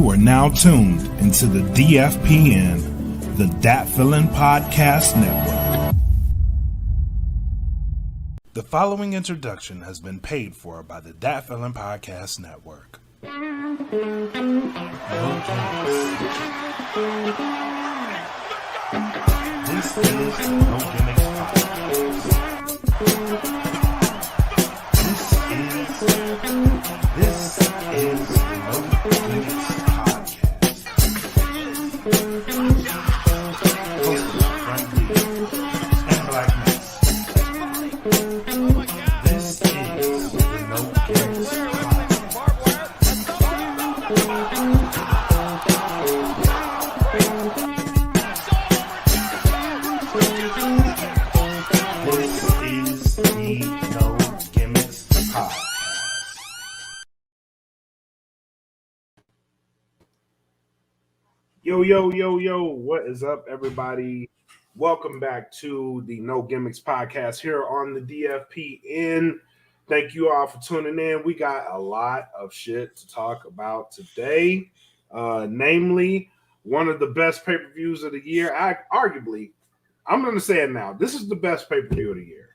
You are now tuned into the DFPN, the Dat Feelin' Podcast Network. The following introduction has been paid for by the Dat Feelin' Podcast Network. This is the No Gimmicks Podcast. This is the No Gimmicks Podcast. Hosted by Frank Lee and Blak. This is the No Gimmicks Yo, what is up, everybody? Welcome back to the No Gimmicks Podcast here on the DFPN. Thank you all for tuning in. We got a lot of shit to talk about today, namely one of the best pay-per-views of the year. Arguably, I'm going to say it now. This is the best pay-per-view of the year.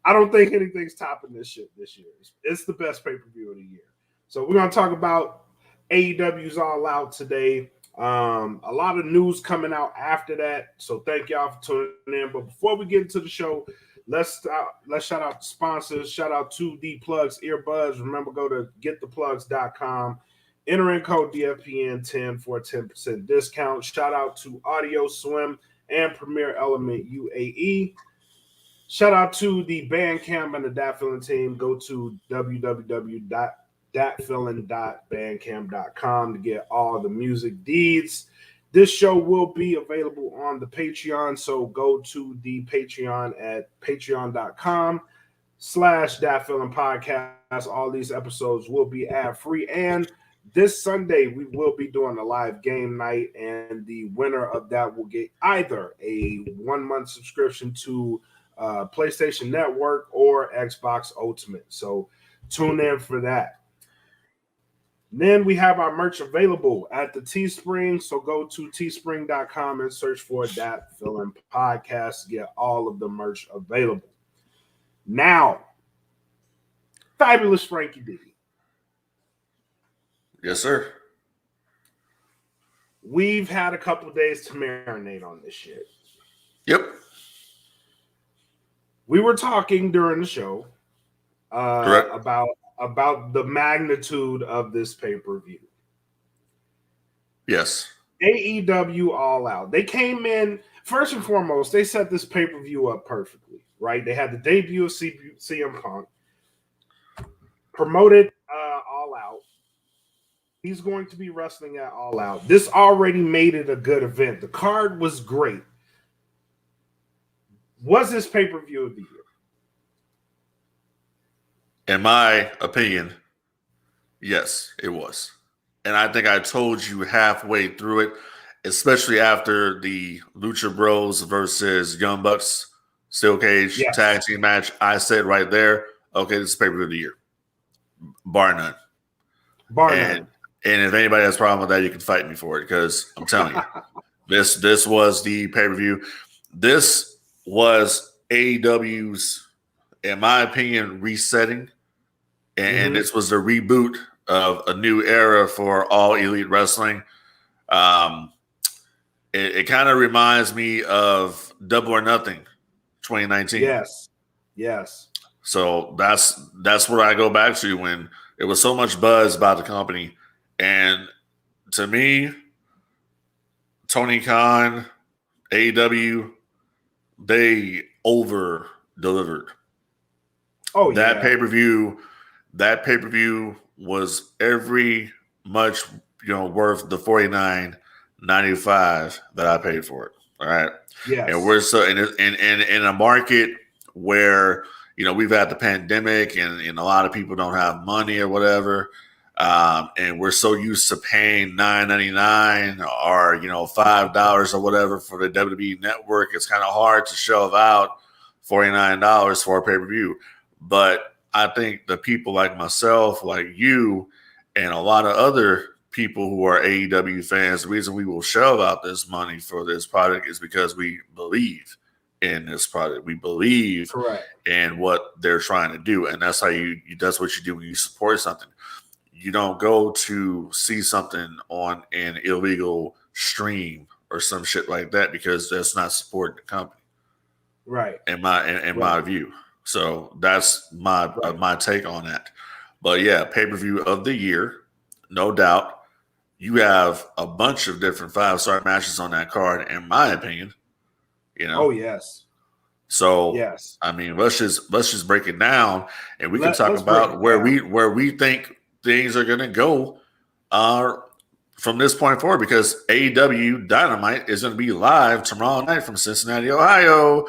I don't think anything's topping this shit this year. It's the best pay-per-view of the year. So we're going to talk about AEW's All Out today. A lot of news coming out after that, so thank y'all for tuning in. But before we get into the show, let's shout out the sponsors. Shout out to the Plugs Earbuds. Remember, go to gettheplugs.com. Enter in code DFPN10 for a 10% discount. Shout out to Audio Swim and Premier Element UAE. Shout out to the Bandcamp and the Dat Feelin' team. Go to www.datfeelin.bandcamp.com to get all the music deeds. This show will be available on the Patreon, so go to the Patreon at patreon.com/datfeelinpodcast. All these episodes will be ad-free, and this Sunday we will be doing a live game night, and the winner of that will get either a 1-month subscription to PlayStation Network or Xbox Ultimate. So tune in for that. Then we have our merch available at the Teespring. So go to teespring.com and search for Dat Feelin' Podcast to get all of the merch available. Now, fabulous Frankie D. Yes, sir. We've had a couple of days to marinate on this shit. Yep. We were talking during the show Correct. about the magnitude of this pay-per-view. Yes. AEW All Out. They came in, first and foremost, they set this pay-per-view up perfectly, right? They had the debut of CM Punk, promoted All Out. He's going to be wrestling at All Out. This already made it a good event. The card was great. Was this pay-per-view of the year? In my opinion, yes, it was. And I think I told you halfway through it, especially after the Lucha Bros versus Young Bucks Steel Cage tag team match. I said right there, okay, this is pay-per-view of the year. Bar none. And if anybody has a problem with that, you can fight me for it, because I'm telling you, this was the pay-per-view. This was AEW's, in my opinion, resetting. And this was the reboot of a new era for All Elite Wrestling. It kind of reminds me of Double or Nothing 2019. Yes. So that's where I go back to, when it was so much buzz about the company. And to me, Tony Khan, AEW, they over-delivered. Oh, yeah. That pay-per-view was every much, worth the $49.95 that I paid for it. All right. Yes. And we're so in a market where, we've had the pandemic and a lot of people don't have money or whatever. And we're so used to paying $9.99 or, $5 or whatever for the WWE network. It's kind of hard to shove out $49 for a pay-per-view. But I think the people like myself, like you, and a lot of other people who are AEW fans, the reason we will shell out this money for this product is because we believe in this product. We believe in what they're trying to do, and that's how that's what you do when you support something. You don't go to see something on an illegal stream or some shit like that because that's not supporting the company. Right. In my view. So that's my take on that. But yeah, pay-per-view of the year, no doubt. You have a bunch of different 5-star matches on that card, in my opinion. You know. Oh yes. So yes. I mean, let's just break it down, and we can talk about where we think things are going to go from this point forward. Because AEW Dynamite is going to be live tomorrow night from Cincinnati, Ohio.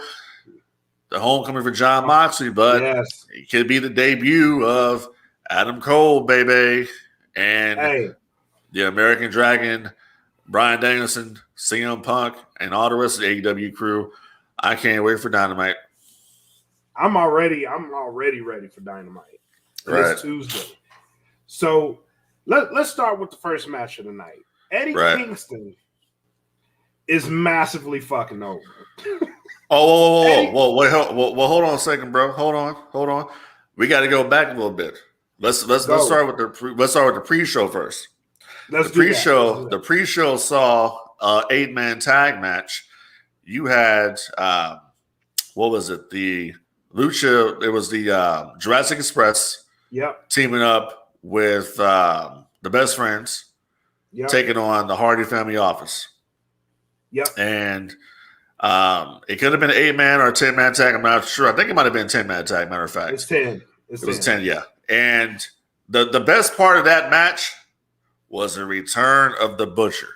The homecoming for Jon Moxley, but it could be the debut of Adam Cole, baby, and the American Dragon, Bryan Danielson, CM Punk, and all the rest of the AEW crew. I can't wait for Dynamite. I'm already ready for Dynamite. It's Tuesday. So let's start with the first match of the night. Eddie Kingston is massively fucking over. Wait, hold on a second, bro. Hold on. We got to go back a little bit. Let's start with the pre-show first. The pre-show saw 8-man tag match. You had what was it? The Lucha. It was the Jurassic Express. Yep. Teaming up with the Best Friends. Yep. Taking on the Hardy Family Office. Yep. And it could have been an 8-man or a 10-man tag. I'm not sure. I think it might have been a 10-man tag, matter of fact. It's 10. It was 10, yeah. And the best part of that match was the return of the Butcher.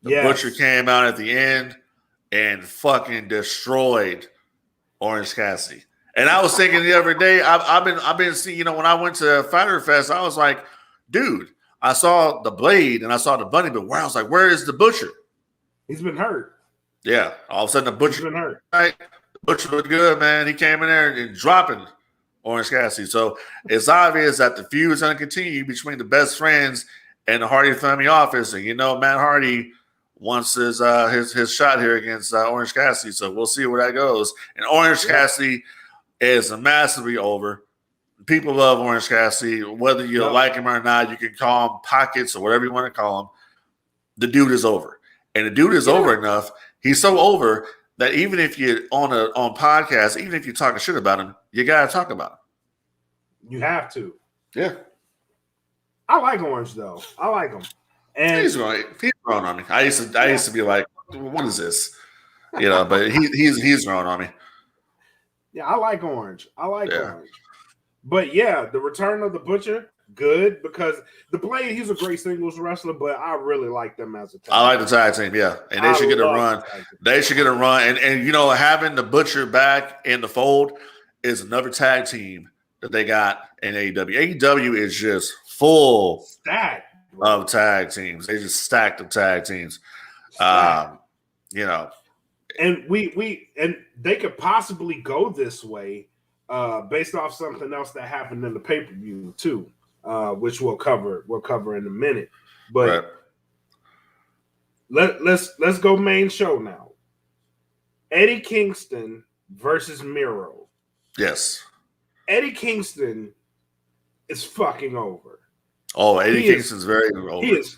The Butcher came out at the end and fucking destroyed Orange Cassidy. And I was thinking the other day, I've been seeing, when I went to Fighter Fest, I was like, dude, I saw the Blade and I saw the Bunny, but I was like, where is the Butcher? He's been hurt. Yeah, all of a sudden the Butcher been hurt. Right? The Butcher looked good, man. He came in there and dropping Orange Cassidy. So it's obvious that the feud is going to continue between the Best Friends and the Hardy Family Office. And Matt Hardy wants his shot here against Orange Cassidy. So we'll see where that goes. And Orange Cassidy is massively over. People love Orange Cassidy, whether you like him or not. You can call him Pockets or whatever you want to call him. The dude is over, and the dude is over enough. He's so over that even if you're on podcast, even if you're talking shit about him, you gotta talk about him. You have to. Yeah. I like Orange though. I like him. And he's growing on me. I used to be like, what is this? But he's growing on me. Yeah, I like Orange. Orange. But yeah, the return of the Butcher, good, because the Blade, he's a great singles wrestler, but I really like them as a tag. I like the tag team, yeah. And they should get a run. They should get a run. And having the Butcher back in the fold is another tag team that they got in AEW. AEW is just full of tag teams. They just stacked of tag teams. And and they could possibly go this way based off something else that happened in the pay-per-view too, which we'll cover in a minute. But let's go main show now. Eddie Kingston versus Miro. Yes. Eddie Kingston is fucking over. Oh, Eddie Kingston's very over. He is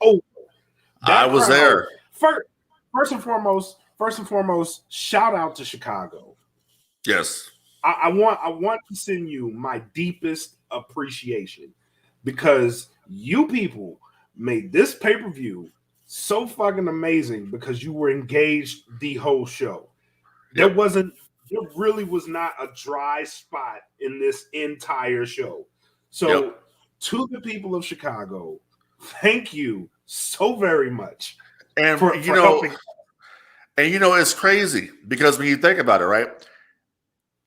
over. I was there. First and foremost, shout out to Chicago. Yes. I want to send you my deepest appreciation because you people made this pay-per-view so fucking amazing because you were engaged the whole show. Yep. There really was not a dry spot in this entire show. So to the people of Chicago, thank you so very much. And for helping. And it's crazy because when you think about it, right?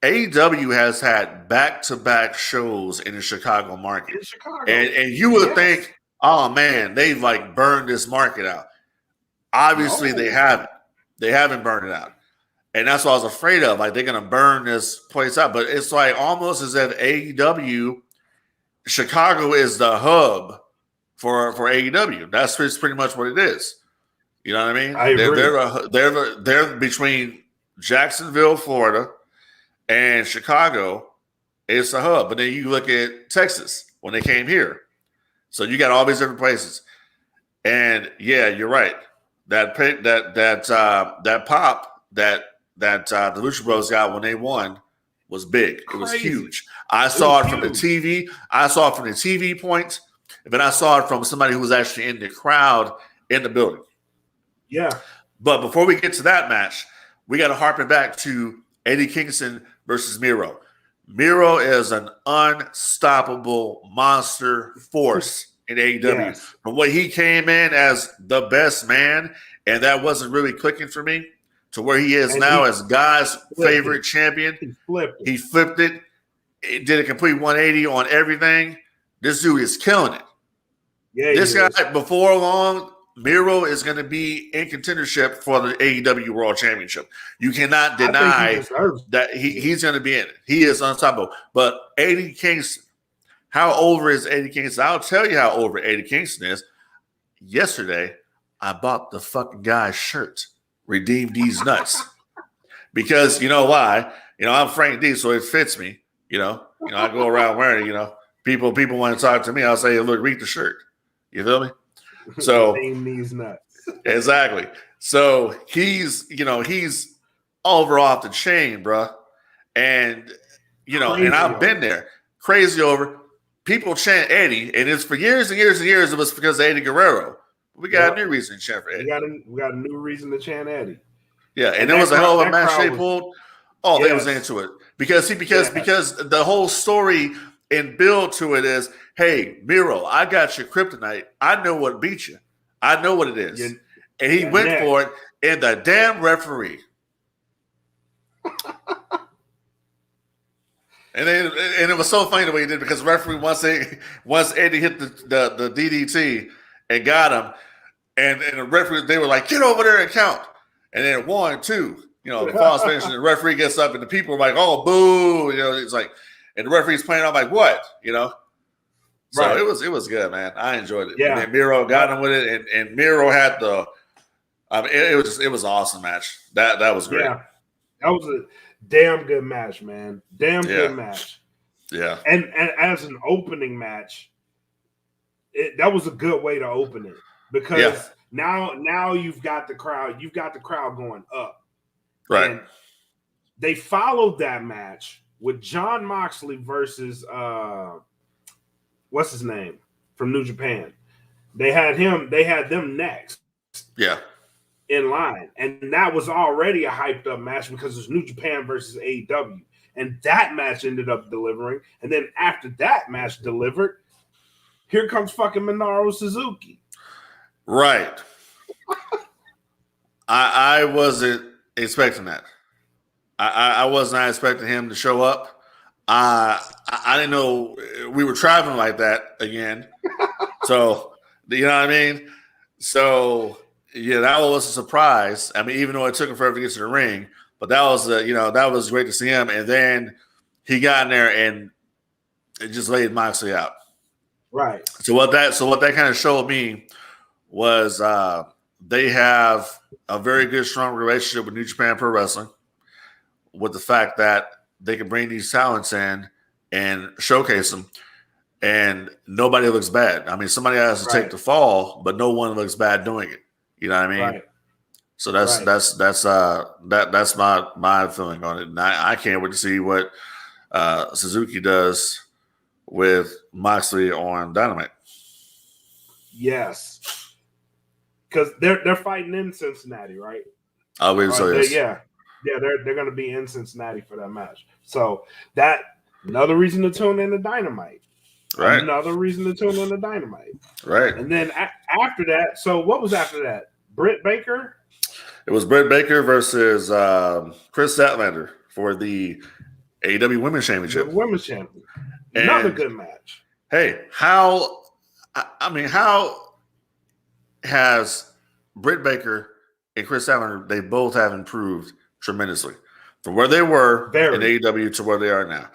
AEW has had back-to-back shows in the Chicago market. And you would think, oh man, they've burned this market out. Obviously they haven't. They haven't burned it out. And that's what I was afraid of. They're going to burn this place out. But it's almost as if AEW, Chicago is the hub for AEW. That's pretty much what it is. You know what I mean? I agree. They're between Jacksonville, Florida, and Chicago. It's a hub. But then you look at Texas when they came here. So you got all these different places. And yeah, you're right. That pop that the Lucha Bros got when they won was big. It was huge. I saw it from the TV. I saw it from the TV point, but I saw it from somebody who was actually in the crowd in the building. Yeah. But before we get to that match, we got to harken back to Eddie Kingston versus Miro. Miro is an unstoppable monster force in AEW. Yes. From what he came in as the best man, and that wasn't really clicking for me, to where he is now as God's favorite champion. He flipped it. He did a complete 180 on everything. This dude is killing it. Yeah, this guy, before long, Miro is going to be in contendership for the AEW World Championship. You cannot deny that he's going to be in it. He is unstoppable. But Eddie Kingston, how over is Eddie Kingston? I'll tell you how over Eddie Kingston is. Yesterday, I bought the fucking guy's shirt. Redeemed these nuts. Because you know why? You know, I'm Frank D, so it fits me. You know, I go around wearing it, People want to talk to me. I'll say, look, read the shirt. You feel me? So these nuts. Exactly. So he's over off the chain, bro. And and I've been there. Crazy over. People chant Eddie, and it's for years and years and years. It was because of Eddie Guerrero. We got a new reason to chant for Eddie. We got a new reason to chant Eddie. Yeah, and it was a hell of a match they pulled. Oh, they was into it because the whole story and build to it is, hey, Miro, I got your kryptonite. I know what beat you. I know what it is. And he went for it, and the damn referee. And it was so funny the way he did, because the referee once Eddie hit the DDT and got him, and the referee, they were like, get over there and count. And then 1, 2, the false finish, and the referee gets up, and the people are like, oh, boo. It's like, and the referee's playing, I'm like, what? So right. It was good, man. I enjoyed it. Yeah. And Miro got him with it, and Miro had it was an awesome match. That was great. Yeah. That was a damn good match, man. Good match. Yeah. And as an opening match, that was a good way to open it, because now you've got the crowd going up. Right. And they followed that match with Jon Moxley versus what's his name from New Japan. They had them next. Yeah. In line. And that was already a hyped up match because it's New Japan versus AEW. And that match ended up delivering. And then after that match delivered, here comes fucking Minoru Suzuki. Right. I wasn't expecting that. I was not expecting him to show up. I didn't know we were traveling like that again. So, you know what I mean? So, yeah, that was a surprise. I mean, even though it took him forever to get to the ring, but that was that was great to see him. And then he got in there and it just laid Moxley out. Right. So what that kind of showed me was they have a very good, strong relationship with New Japan Pro Wrestling, with the fact that they can bring these talents in and showcase them, and nobody looks bad. I mean, somebody has to take the fall, but no one looks bad doing it. You know what I mean? Right. So that's my feeling on it. And I can't wait to see what Suzuki does with Moxley on Dynamite. Yes. Because they're fighting in Cincinnati, right? I believe so, yes. Yeah, they're going to be in Cincinnati for that match. So that another reason to tune in to Dynamite. Right. Another reason to tune in to Dynamite. Right. And then after that, so what was after that? Britt Baker? It was Britt Baker versus Chris Statlander for the AEW Women's Championship. The Women's Champion. Another good match. Hey, how has Britt Baker and Chris Statlander, they both have improved tremendously from where they were in AEW to where they are now.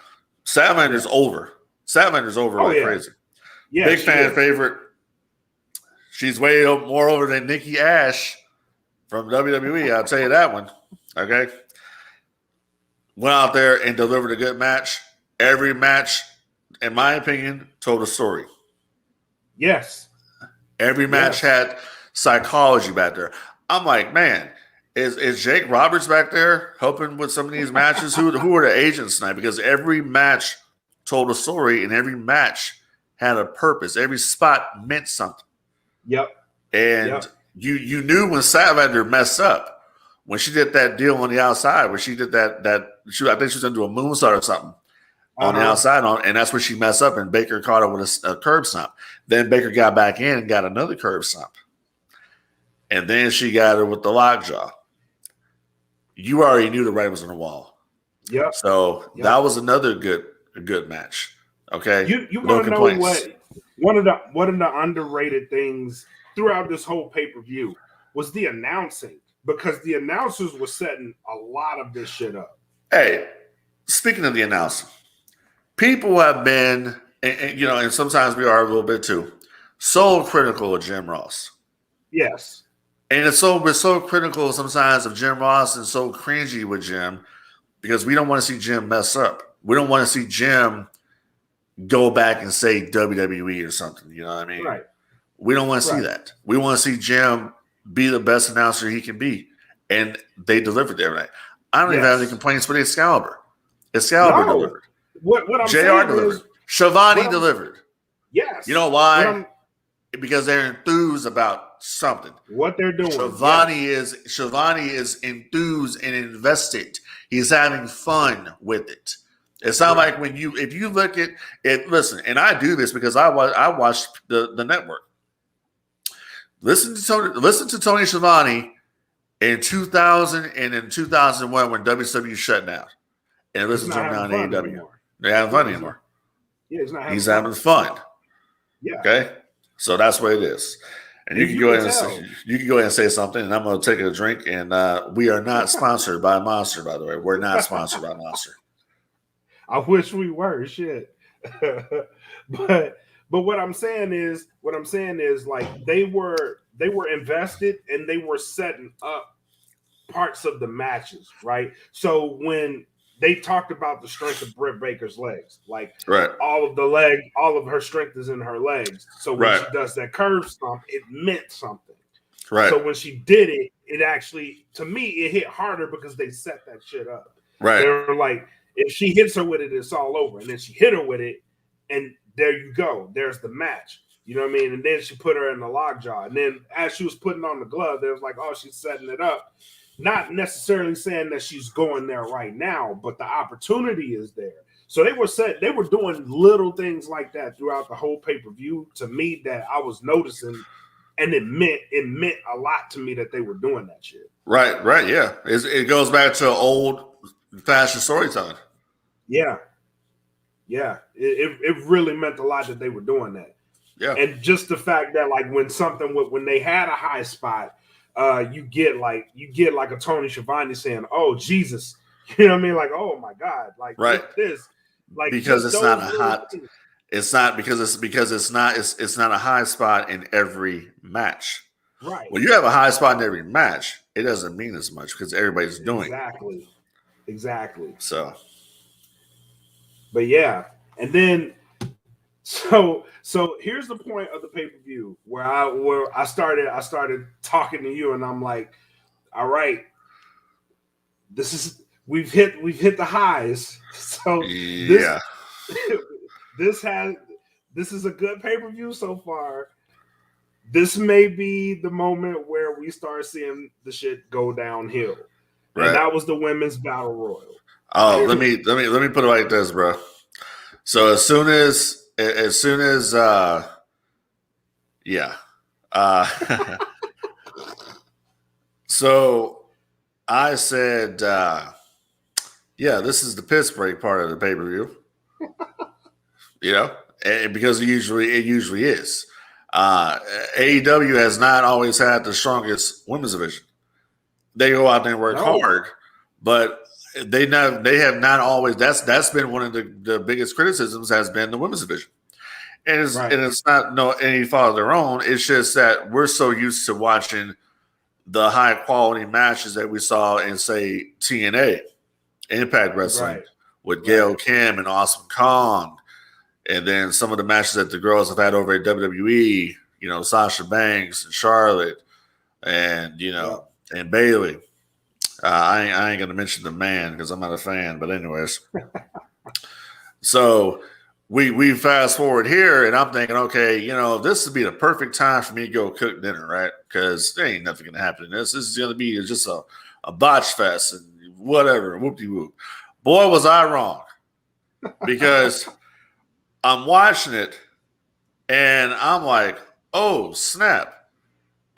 Statlander's over. Statlander's over like crazy. Yeah, big fan favorite. She's way more over than Nikki Ash from WWE. I'll tell you that one. Okay. Went out there and delivered a good match. Every match, in my opinion, told a story. Yes. Every match had psychology back there. I'm like, man, is Jake Roberts back there helping with some of these matches? Who are the agents tonight? Because every match told a story, and every match had a purpose. Every spot meant something. Yep. And you knew when Salvander messed up. When she did that deal on the outside, where she did I think she was going to do a moonsault or something on the outside, and that's where she messed up, and Baker caught her with a curb stomp. Then Baker got back in and got another curb stomp. And then she got her with the lockjaw. You already knew the writing was on the wall. Yep. So that was another good match. Okay. You want to know what one of the underrated things throughout this whole pay-per-view was the announcing. Because the announcers were setting a lot of this shit up. Hey, speaking of the announcing, people have been, and sometimes we are a little bit too, so critical of Jim Ross. Yes. And we're so critical sometimes of Jim Ross and so cringy with Jim because we don't want to see Jim mess up. We don't want to see Jim go back and say WWE or something. You know what I mean? Right. We don't want to see that. We want to see Jim be the best announcer he can be. And they delivered there night. I don't even have any complaints with Excalibur. Excalibur delivered. What I'm JR saying delivered. Is, Shivani delivered. Yes. You know why? Because they're enthused about something. What they're doing. Shivani is enthused and invested. He's having fun with it. It's not like if you look at it, listen, and I do this because I watched the network. Listen to Tony Schiavone in 2000 and in 2001 when WCW shut down. And listen to him now in AEW. They're having fun anymore. Yeah, he's having fun. Yeah. Okay. So that's what it is. And you can go ahead and say something, and I'm going to take a drink. And we are not sponsored by Monster, by the way. We're not sponsored by Monster. I wish we were. Shit. But what I'm saying is like they were invested and they were setting up parts of the matches, right? So when they talked about the strength of Britt Baker's legs, like all of her strength is in her legs. So when she does that curve stomp, it meant something. Right. So when she did it, it actually, to me, it hit harder because they set that shit up. Right. They were like, if she hits her with it, it's all over. And then she hit her with it, and there you go. There's the match. You know what I mean? And then she put her in the lockjaw. And then as she was putting on the glove, there was like, oh, she's setting it up. Not necessarily saying that she's going there right now, but the opportunity is there. So they were doing little things like that throughout the whole pay-per-view to me that I was noticing, and it meant a lot to me that they were doing that shit. Right, yeah. It goes back to old fashioned storytelling. Yeah. Yeah, it really meant a lot that they were doing that. Yeah, and just the fact that like when they had a high spot, you get like a Tony Schiavone saying, "Oh Jesus," you know what I mean? Like, "Oh my God!" Like this, like because it's not a hot. Things. It's not because it's not a high spot in every match. Right. When you have a high spot in every match, it doesn't mean as much because everybody's doing it. Exactly. So. But yeah, and then so here's the point of the pay-per-view where I started talking to you, and I'm like, all right, we've hit the highs. So yeah, this is a good pay-per-view so far. This may be the moment where we start seeing the shit go downhill. Right. And that was the women's battle royal. Oh, let me put it like this, bro. So as soon as so I said, this is the piss break part of the pay-per-view. And because it usually is. AEW has not always had the strongest women's division. They go out there and work hard, but they have not always. That's been one of the biggest criticisms has been the women's division, And it's not any fault of their own. It's just that we're so used to watching the high quality matches that we saw in, say, TNA, Impact Wrestling, with Gail Kim and Awesome Kong, and then some of the matches that the girls have had over at WWE, Sasha Banks and Charlotte, and and Bailey. I ain't gonna mention the man because I'm not a fan, but anyways. So we fast forward here, and I'm thinking, okay, this would be the perfect time for me to go cook dinner, right? Because there ain't nothing gonna happen in this. This is gonna be just a botch fest and whatever, whoop-de-whoop. Boy, was I wrong. Because I'm watching it, and I'm like, oh, snap.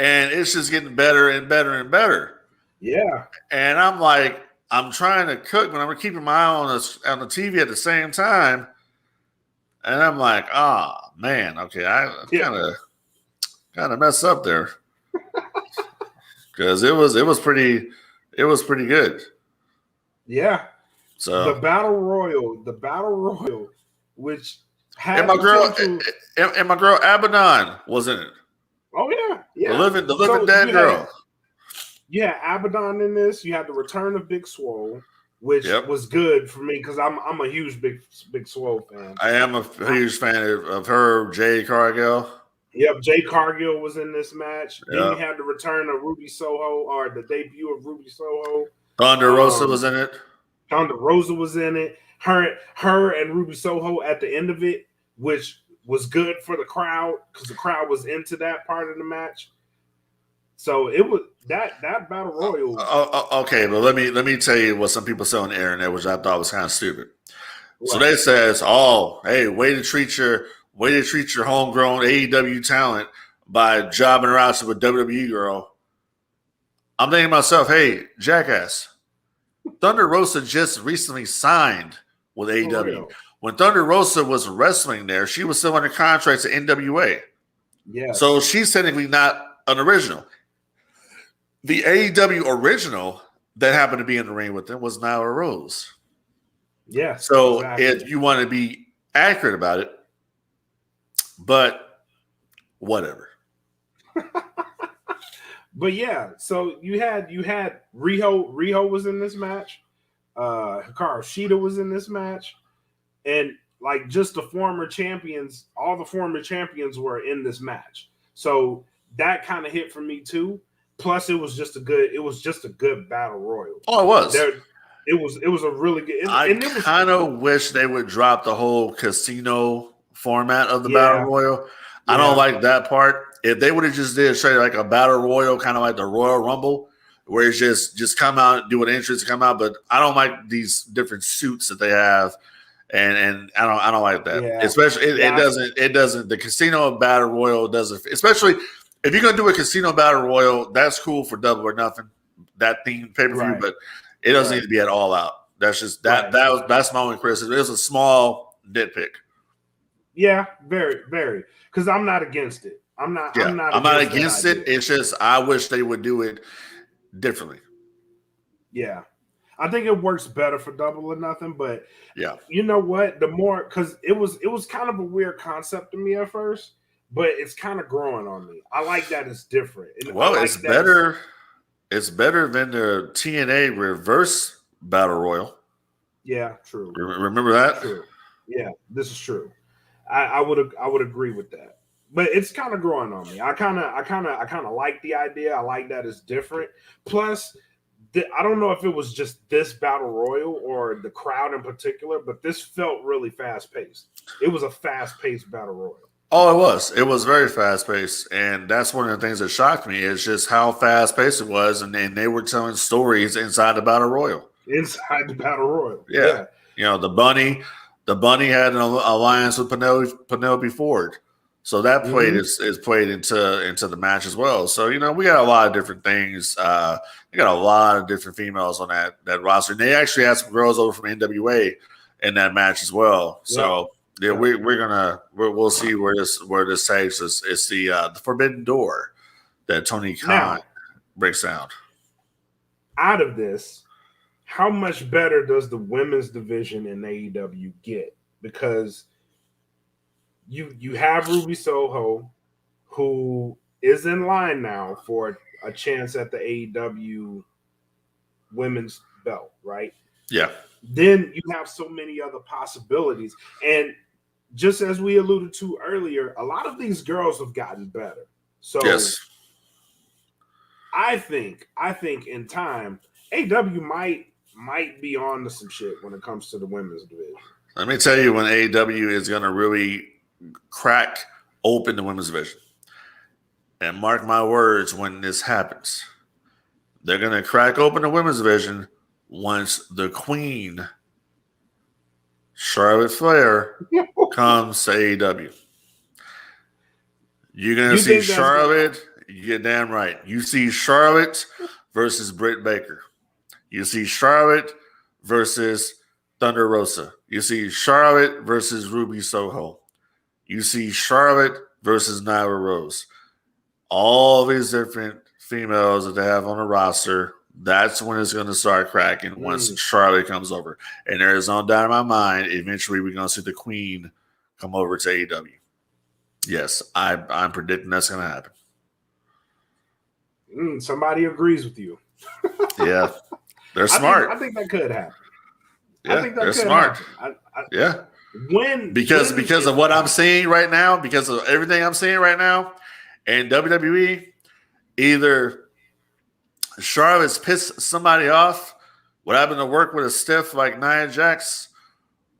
And it's just getting better and better and better. Yeah. And I'm like, I'm trying to cook, but I'm keeping my eye on the TV at the same time. And I'm like, man, okay, I kind of messed up there. Because it was pretty good. Yeah. So the battle royal, which had and my girl Abaddon was in it. Oh yeah. The living dead girl. Yeah, Abaddon in this. You had the return of Big Swole, which was good for me because I'm a huge Big Swole fan. I am a huge fan of her, Jade Cargill. Yep, Jade Cargill was in this match. Then you had the return of Ruby Soho, or the debut of Ruby Soho. Thunder Rosa was in it. Thunder Rosa was in it. Her and Ruby Soho at the end of it, which was good for the crowd because the crowd was into that part of the match. So it was that battle royal. Okay, but let me tell you what some people say on the internet, which I thought was kind of stupid. Right. So they says, hey, way to treat your homegrown AEW talent by jobbing her out to a WWE girl. I'm thinking to myself, hey, jackass. Thunder Rosa just recently signed with AEW. When Thunder Rosa was wrestling there, she was still under contract to NWA. Yeah. So she's technically not an original. The AEW original that happened to be in the ring with them was Nyla Rose. Yeah. So if you want to be accurate about it, but whatever. But yeah, so you had Riho was in this match. Hikaru Shida was in this match. And like just the former champions, all the former champions were in this match. So that kind of hit for me too. Plus it was just a good battle royal. Oh, it was. It was a really good. I kind of wish they would drop the whole casino format of the battle royal. I don't like that part. If they would have just did straight like a battle royal, kind of like the Royal Rumble, where it's just come out, do an entrance, come out. But I don't like these different suits that they have, and I don't like that. Yeah. Especially it doesn't. The casino battle royal doesn't. Especially if you're gonna do a casino battle royal, that's cool for Double or Nothing, that theme pay-per-view, but it doesn't need to be at All Out. That's just that's my only criticism. It was a small nitpick. Yeah, very, very. Because I'm not against it. I'm not against it. It's just I wish they would do it differently. Yeah. I think it works better for Double or Nothing, but you know what? The more because it was kind of a weird concept to me at first, but it's kind of growing on me. I like that it's different. It's better. It's better than the TNA reverse battle royal. Yeah, true. Remember that? True. Yeah, this is true. I would agree with that. But it's kind of growing on me. I kind of like the idea. I like that it's different. Plus, I don't know if it was just this battle royal or the crowd in particular, but this felt really fast paced. It was a fast paced battle royal. Oh, it was. It was very fast paced, and that's one of the things that shocked me is just how fast paced it was, and they were telling stories inside the battle royal. Inside the battle royal, yeah. You know, the bunny had an alliance with Penelope Ford. So that played is played into the match as well. So, you know, we got a lot of different things. We got a lot of different females on that roster. And they actually had some girls over from NWA in that match as well. So we'll see where this takes us. It's the Forbidden Door that Tony Khan breaks down. Out of this, how much better does the women's division in AEW get? Because you have Ruby Soho, who is in line now for a chance at the AEW women's belt, right? Yeah. Then you have so many other possibilities. And just as we alluded to earlier, a lot of these girls have gotten better. So Yes. I think in time, AEW might be on to some shit when it comes to the women's division. Let me tell you when AEW is going to really crack open the women's division. And mark my words when this happens. They're going to crack open the women's division once the queen, Charlotte Flair, comes to AEW. You're going to see Charlotte. You're damn right. You see Charlotte versus Britt Baker. You see Charlotte versus Thunder Rosa. You see Charlotte versus Ruby Soho. You see Charlotte versus Nyla Rose. All these different females that they have on the roster, that's when it's going to start cracking once Charlotte comes over. And there is no doubt in my mind, eventually we're going to see the queen come over to AEW. Yes, I'm predicting that's going to happen. Somebody agrees with you. Yeah, they're smart. I think that could happen. Yeah, I think they're smart. Yeah. Because of what I'm seeing right now, because of everything I'm seeing right now, and WWE, either Charlotte's pissed somebody off, what happened to work with a stiff like Nia Jax,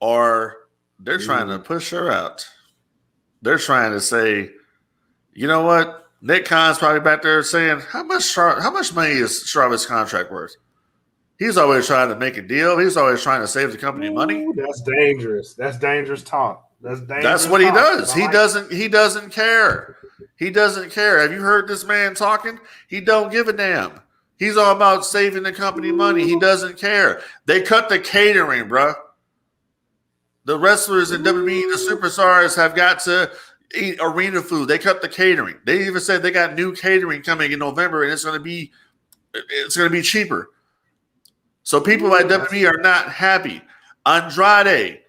or they're trying to push her out. They're trying to say, you know what? Nick Khan's probably back there saying, how much money is Charlotte's contract worth? He's always trying to make a deal. He's always trying to save the company money. That's dangerous. That's dangerous talk. That's what he does. He doesn't care. He doesn't care. Have you heard this man talking? He don't give a damn. He's all about saving the company money. He doesn't care. They cut the catering, bro. The wrestlers in WWE, the superstars, have got to eat arena food. They cut the catering. They even said they got new catering coming in November, and it's going to be cheaper. So people at WWE are not happy. Andrade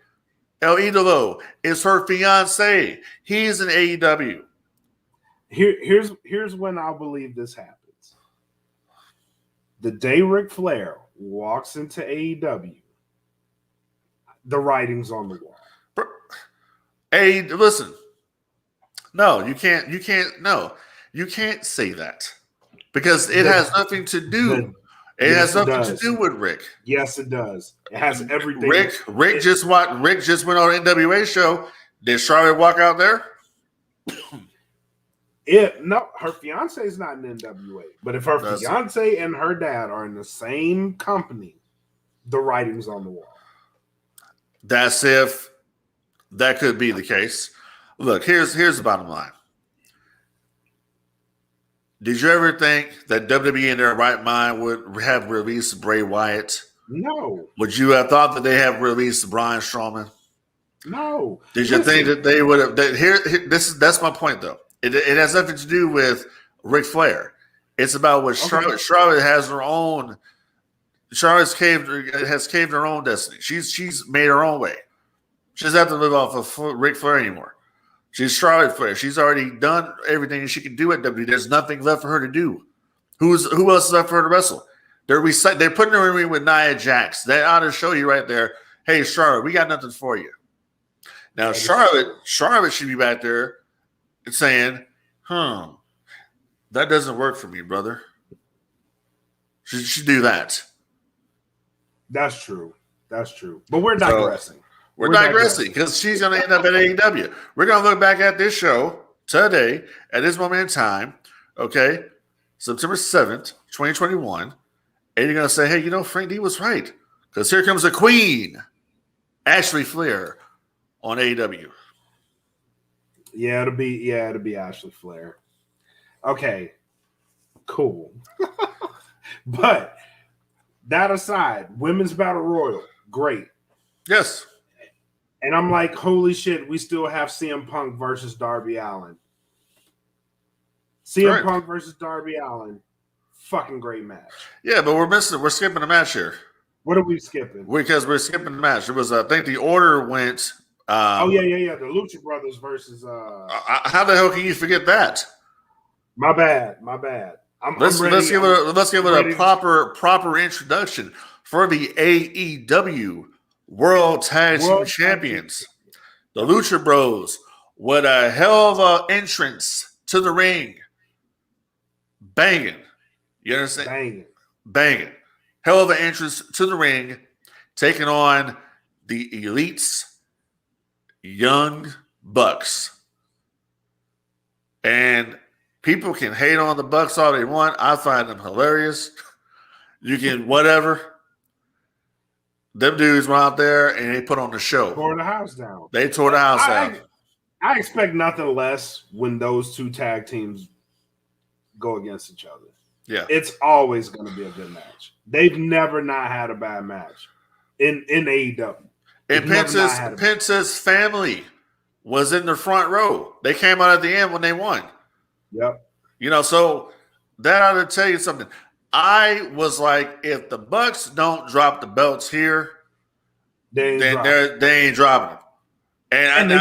El Idolo is her fiance. He's in AEW. Here's when I'll believe this happens. The day Ric Flair walks into AEW, the writing's on the wall. Hey, listen. No, you can't. No, you can't say that because it has nothing to do. It has nothing to do with Rick. Yes, it does. It has everything. Rick just went on an NWA show. Did Charlotte walk out there? No, her fiance is not in NWA. But if her fiance and her dad are in the same company, the writing's on the wall. That's if that could be the case. Look, here's the bottom line. Did you ever think that WWE in their right mind would have released Bray Wyatt? No. Would you have thought that they have released Braun Strowman? No. Did you think that they would have? That's my point, though. It has nothing to do with Ric Flair. It's about what Charlotte. Charlotte has her own. Charlotte's has caved her own destiny. She's made her own way. She doesn't have to live off of Ric Flair anymore. She's Charlotte Flair. She's already done everything she can do at WWE. There's nothing left for her to do. Who else is left for her to wrestle? They're putting her in with Nia Jax. That ought to show you right there. Hey, Charlotte, we got nothing for you. Now, Charlotte should be back there saying, that doesn't work for me, brother. She should do that. That's true. But we're digressing. We're digressing because she's going to end up at AEW. We're going to look back at this show today, at this moment in time, okay, September 7th, 2021, and you're going to say, hey, Frank D was right because here comes the queen, Ashley Flair, on AEW. Yeah, it'll be Ashley Flair. Okay, cool. But that aside, Women's Battle Royal, great. Yes. And I'm like, holy shit, we still have CM Punk versus Darby Allin. CM Punk versus Darby Allin. Fucking great match. Yeah, but we're skipping a match here. What are we skipping? Because we're skipping the match. It was, I think the order went yeah. The Lucha Brothers versus. How the hell can you forget that? My bad. I'm ready. Let's give it a proper introduction for the AEW World Tag Team Champions, the Lucha Bros. What a hell of an entrance to the ring. Banging. You understand? Banging. Hell of an entrance to the ring, taking on the Elite's Young Bucks. And people can hate on the Bucks all they want. I find them hilarious. You can whatever. Them dudes went out there and they put on the show. Tore the house down. They tore the house down. I expect nothing less when those two tag teams go against each other. Yeah. It's always going to be a good match. They've never not had a bad match in AEW. And Pence's family was in the front row. They came out at the end when they won. Yep. You know, so that ought to tell you something. I was like, if the Bucks don't drop the belts here, they ain't dropping them. And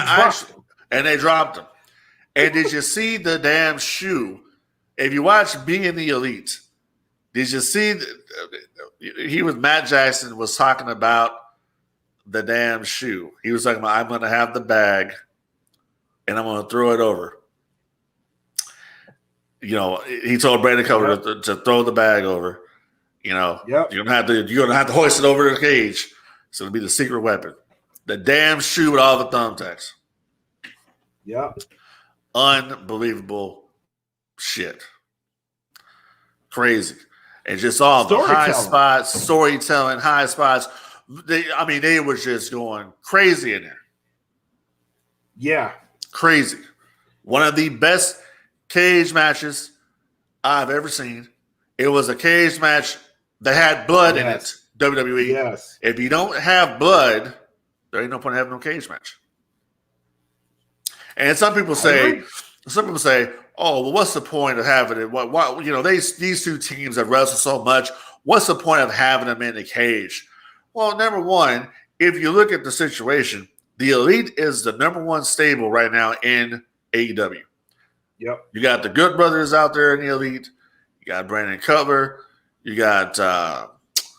they dropped them. And did you see the damn shoe? If you watch Being the Elite, did you see? Matt Jackson was talking about the damn shoe. He was talking about, I'm going to have the bag and I'm going to throw it over. You know, he told Brandon Cutler to throw the bag over. You know, you're gonna have to hoist it over the cage. So it'll be the secret weapon. The damn shoe with all the thumbtacks. Yep. Unbelievable shit. Crazy. And just all the high spots, storytelling, high spots. They were just going crazy in there. Yeah. Crazy. One of the best cage matches I've ever seen. It was a cage match that had blood in it. WWE. Yes. If you don't have blood, there ain't no point in having no cage match. And some people say, "Oh, well, what's the point of having it? What you know, these two teams have wrestled so much. What's the point of having them in the cage?" Well, number one, if you look at the situation, the Elite is the number one stable right now in AEW. Yep. You got the Good Brothers out there in the Elite. You got Brandon Cutler. You got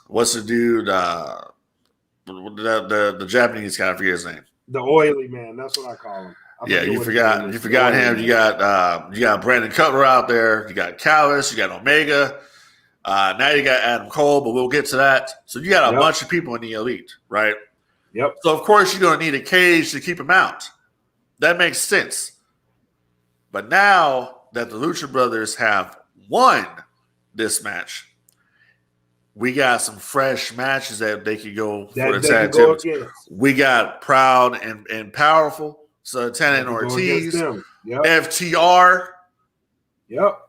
what's the dude? The Japanese guy. I forget his name. The oily man. That's what I call him. You forgot him. You got Brandon Cutler out there. You got Callis. You got Omega. Now you got Adam Cole, but we'll get to that. So you got a bunch of people in the Elite, right? Yep. So of course you're going to need a cage to keep them out. That makes sense. But now that the Lucha Brothers have won this match, we got some fresh matches that they could go for the tag team. We got Proud and Powerful, Santana and Ortiz, FTR. Yep.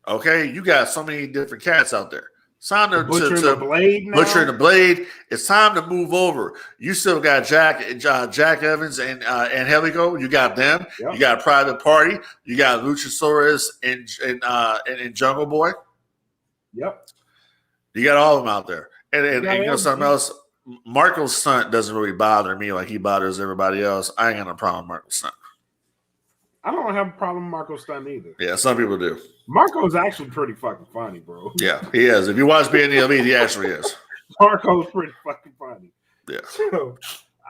Okay, you got so many different cats out there. It's time to Butcher and the Blade now. Butcher and the Blade. It's time to move over. You still got Jack Evans and Helico. You got them. Yep. You got Private Party. You got Luchasaurus and Jungle Boy. Yep. You got all of them out there. And you know something else? Marco's stunt doesn't really bother me like he bothers everybody else. I ain't got no problem with Marco's stunt. I don't have a problem with Marco's stunt either. Yeah, some people do. Marco's actually pretty fucking funny, bro. Yeah, he is. If you watch Being the Elite, he actually is. Marco's pretty fucking funny. Yeah. So,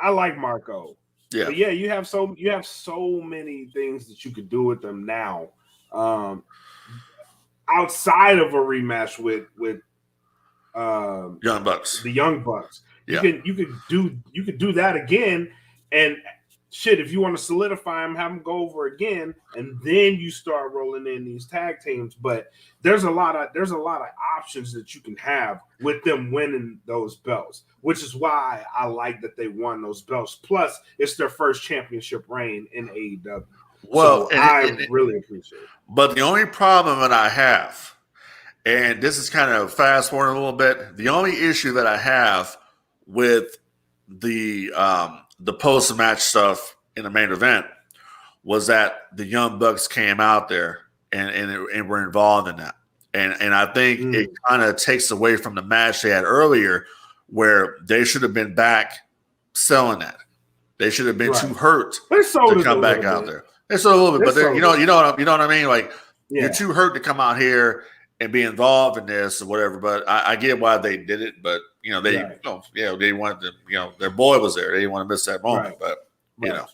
I like Marco. Yeah. But yeah, you have so many things that you could do with them now. Outside of a rematch with Young Bucks. The Young Bucks. Yeah. You could do that again, and shit, if you want to solidify them, have them go over again, and then you start rolling in these tag teams. But there's a lot of options that you can have with them winning those belts, which is why I like that they won those belts. Plus, it's their first championship reign in AEW. Well, so I really appreciate it. But the only problem that I have, and this is kind of fast forward a little bit, the only issue that I have with the post-match stuff in the main event was that the Young Bucks came out there and were involved in that. And I think it kind of takes away from the match they had earlier where they should have been back selling that. They should have been Right. too hurt They sold to it come a back little out bit. there. They sold a little bit, They but sold you know what I mean? Like, Yeah. you're too hurt to come out here and be involved in this or whatever. But I get why they did it. But they, Right. they wanted to, their boy was there. They didn't want to miss that moment. Right. But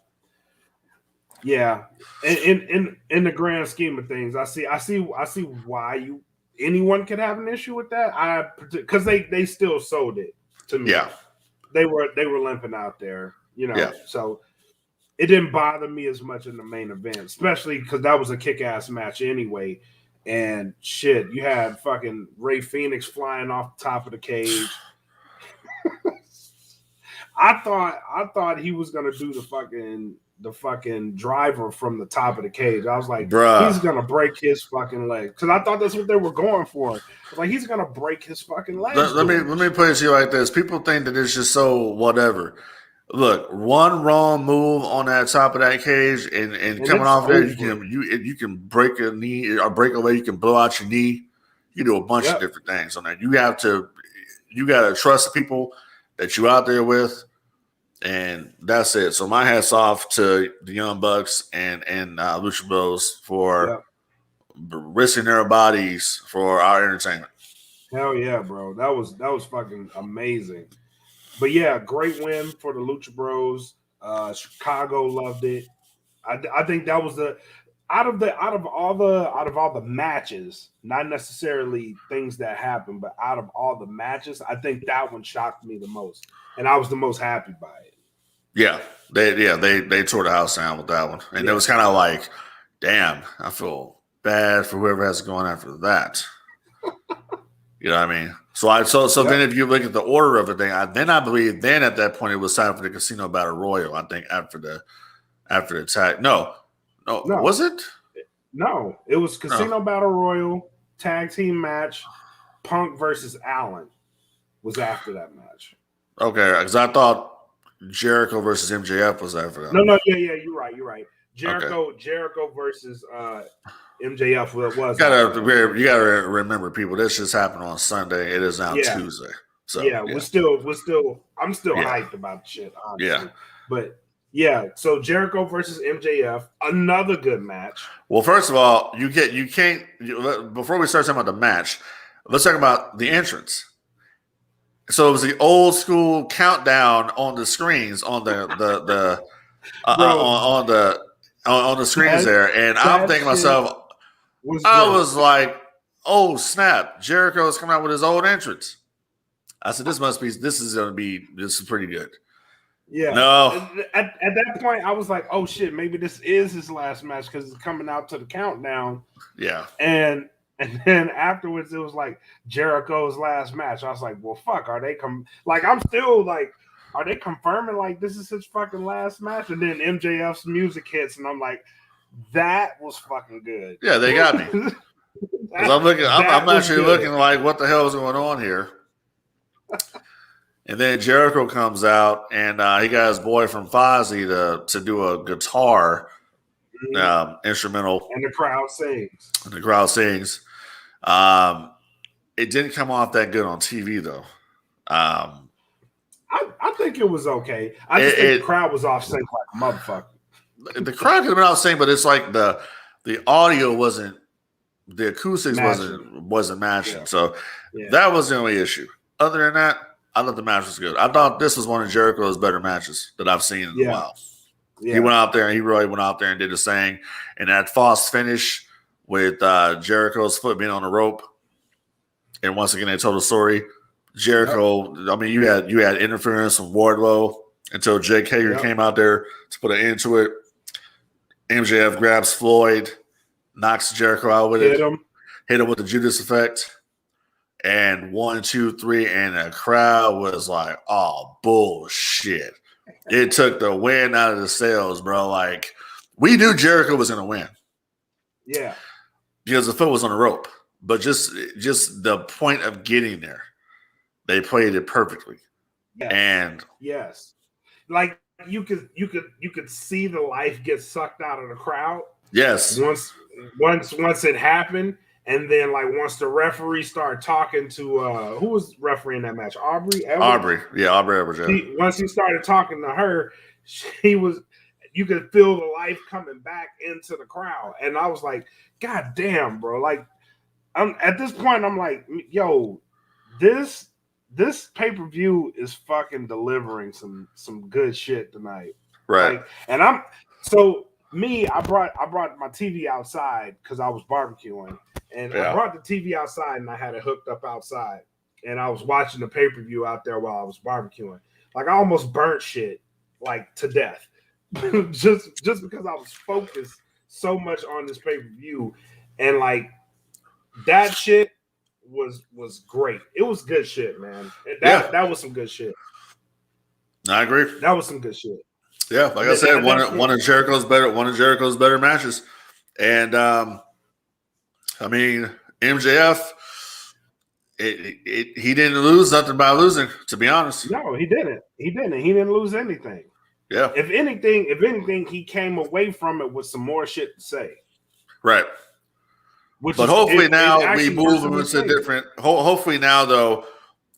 yeah. In the grand scheme of things, I see why anyone could have an issue with that. Because they still sold it to me. Yeah. They were limping out there, Yeah. So it didn't bother me as much in the main event, especially because that was a kick-ass match anyway. And shit, you had fucking Ray Phoenix flying off the top of the cage. I thought he was gonna do the fucking driver from the top of the cage. I was like, Bruh. He's gonna break his fucking leg, because I thought that's what they were going for. I was like, he's gonna break his fucking leg. Let me put it to you like this: people think that it's just so whatever. Look, one wrong move on that top of that cage, and coming off there, you can break a knee or break a leg. You can blow out your knee. You can do a bunch of different things on that. You got to trust the people that you out there with, and that's it. So my hats off to the Young Bucks and Lucha Bros for risking their bodies for our entertainment. Hell yeah, bro! That was fucking amazing. But yeah, great win for the Lucha Bros. Chicago loved it. I think that was out of all the matches, not necessarily things that happened, but out of all the matches, I think that one shocked me the most, and I was the most happy by it. Yeah, they tore the house down with that one, and it was kind of like, damn, I feel bad for whoever has to go on after that. You know what I mean? So then if you look at the order of the thing, I believe at that point it was time for the Casino Battle Royal. I think after the tag. No, was it? No, it was Casino Battle Royal tag team match. Punk versus Allen was after that match. Okay, because I thought Jericho versus MJF was after that. No, yeah, you're right. Jericho versus MJF was. You gotta remember, people. This just happened on Sunday. It is now Tuesday. So I'm still hyped about shit. Honestly. Yeah, but yeah. So Jericho versus MJF, another good match. Well, first of all, before we start talking about the match, let's talk about the entrance. So it was the old school countdown on the screens on the on the screens there, and I'm thinking to myself, I was like, oh snap, Jericho's coming out with his old entrance. I said, this is pretty good. Yeah. No. At that point, I was like, oh shit, maybe this is his last match because it's coming out to the countdown. Yeah. And then afterwards, it was like Jericho's last match. I was like, well, fuck, are they I'm still like, are they confirming like this is his fucking last match? And then MJF's music hits, and I'm like, that was fucking good. Yeah, they got me. I'm actually looking like, what the hell is going on here? And then Jericho comes out, and he got his boy from Fozzy to do a guitar instrumental. And the crowd sings. It didn't come off that good on TV, though. I think it was okay. I just think the crowd was off sync like a motherfucker. The crowd could have been off sync, but it's like the audio wasn't, the acoustics wasn't matching. Yeah. So that was the only issue. Other than that, I thought the match was good. I thought this was one of Jericho's better matches that I've seen in a while. Yeah. He went out there and he really went out there and did his thing. And that false finish with Jericho's foot being on the rope. And once again, they told the story. Jericho, I mean, you had interference from Wardlow until Jake Hager came out there to put an end to it. MJF grabs Floyd, knocks Jericho out with it. Hit him with the Judas effect. And 1, 2, 3, and the crowd was like, oh, bullshit. It took the wind out of the sails, bro. Like, we knew Jericho was going to win. Yeah. Because the foot was on the rope. But just the point of getting there, they played it perfectly. Yes. And yes. Like, you could see the life get sucked out of the crowd. Yes. Once it happened. And then, like, once the referee started talking to who was refereeing that match? Aubrey Edwards? Aubrey Edwards. Once he started talking to her, you could feel the life coming back into the crowd. And I was like, God damn, bro. Like, I'm at this point, I'm like, yo, this pay-per-view is fucking delivering some good shit tonight. Right. Like, and I brought my TV outside because I was barbecuing. And I brought the TV outside and I had it hooked up outside. And I was watching the pay-per-view out there while I was barbecuing. Like, I almost burnt shit like to death. just because I was focused so much on this pay-per-view. And like that shit was great. It was good shit, man. That was some good shit. I agree. That was some good shit. Yeah, like I said, one of Jericho's better matches. And I mean, MJF, he didn't lose nothing by losing, to be honest. No, he didn't. He didn't lose anything. Yeah. If anything, he came away from it with some more shit to say. Right. But hopefully now we move him into different. Hopefully now, though,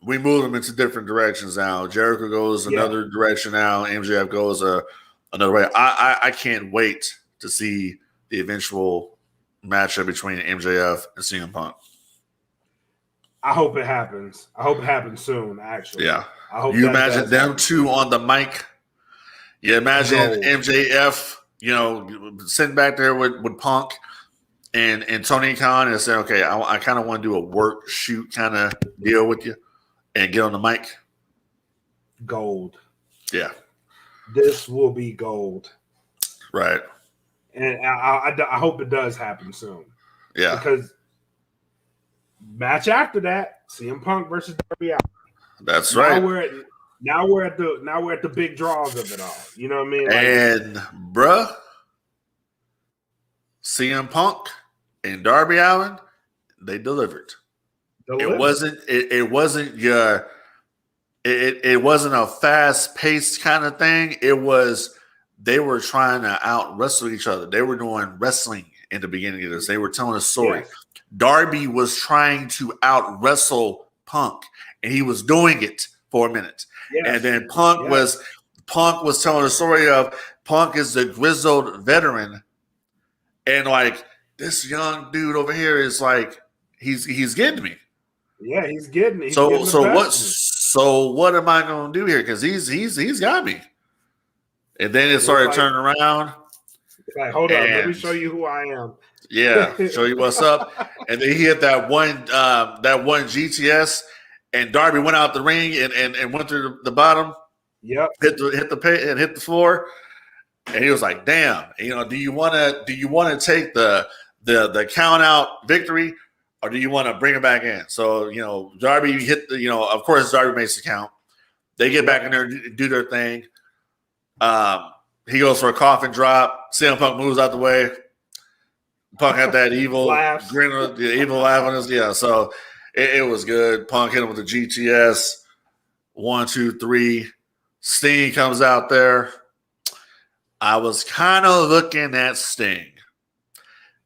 we move him into different directions now. Jericho goes another direction now. MJF goes another way. I can't wait to see the eventual matchup between MJF and CM Punk. I hope it happens. I hope it happens soon, actually. Yeah. I hope you imagine them two on the mic. You imagine MJF, sitting back there with Punk and Tony Khan and saying, okay, I kind of want to do a work shoot kind of deal with you and get on the mic. Gold. Yeah. This will be gold. Right. And I hope it does happen soon. Yeah. Because match after that, CM Punk versus Darby Allin. That's right. Now we're at the big draws of it all. You know what I mean? Like, and bruh, CM Punk and Darby Allin, they delivered. It wasn't a fast paced kind of thing. They were trying to out wrestle each other. They were doing wrestling in the beginning of this. They were telling a story. Yes. Darby was trying to out wrestle Punk, and he was doing it for a minute. Yes. And then Punk was telling a story of Punk is the grizzled veteran, and like this young dude over here is like he's getting me. Yeah, he's getting me. So what am I going to do here? Because he's got me. And then it started turning around. Like, hold on, let me show you who I am. Yeah, show you what's up. And then he hit that one GTS, and Darby went out the ring and went through the bottom. Yep. Hit the floor, and he was like, "Damn, do you want to take the count out victory, or do you want to bring it back in?" So Darby hit of course Darby makes the count. They get back in there and do their thing. He goes for a coffin drop. CM Punk moves out the way. Punk had that evil grin, the evil laugh on his. Yeah, so it was good. Punk hit him with the GTS. 1, 2, 3. Sting comes out there. I was kind of looking at Sting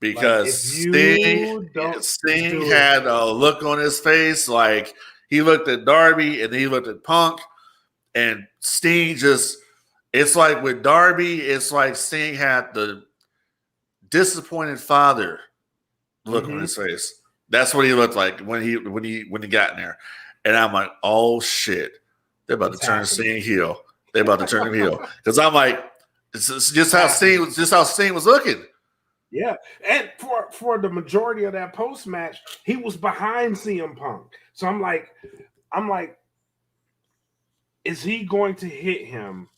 because Sting had a look on his face like he looked at Darby and then he looked at Punk, and Sting just. It's like with Darby, it's like Sting had the disappointed father look on his face. That's what he looked like when he got in there. And I'm like, oh shit, they're about to turn Sting heel. They're about to turn him heel. Because I'm like, it's just how Sting was looking. Yeah. And for the majority of that post match, he was behind CM Punk. So I'm like, is he going to hit him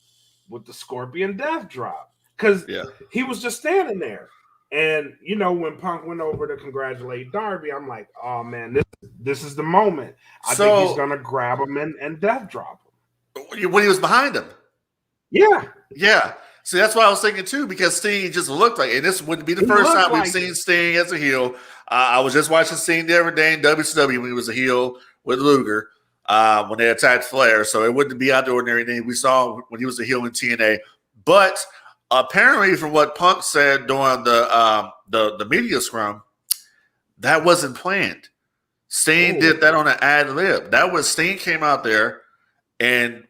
with the Scorpion Death Drop? Because he was just standing there. And, when Punk went over to congratulate Darby, I'm like, oh, man, this is the moment. I think he's going to grab him and Death Drop him. When he was behind him? Yeah. Yeah. See, that's what I was thinking, too, because Sting just looked like – and this wouldn't be the first time we've seen Sting as a heel. I was just watching Sting the other day in WCW when he was a heel with Luger. When they attacked Flair, so it wouldn't be out the ordinary thing we saw when he was a heel in TNA. But apparently, from what Punk said during the media scrum, that wasn't planned. Sting did that on an ad lib. That was Sting came out there, and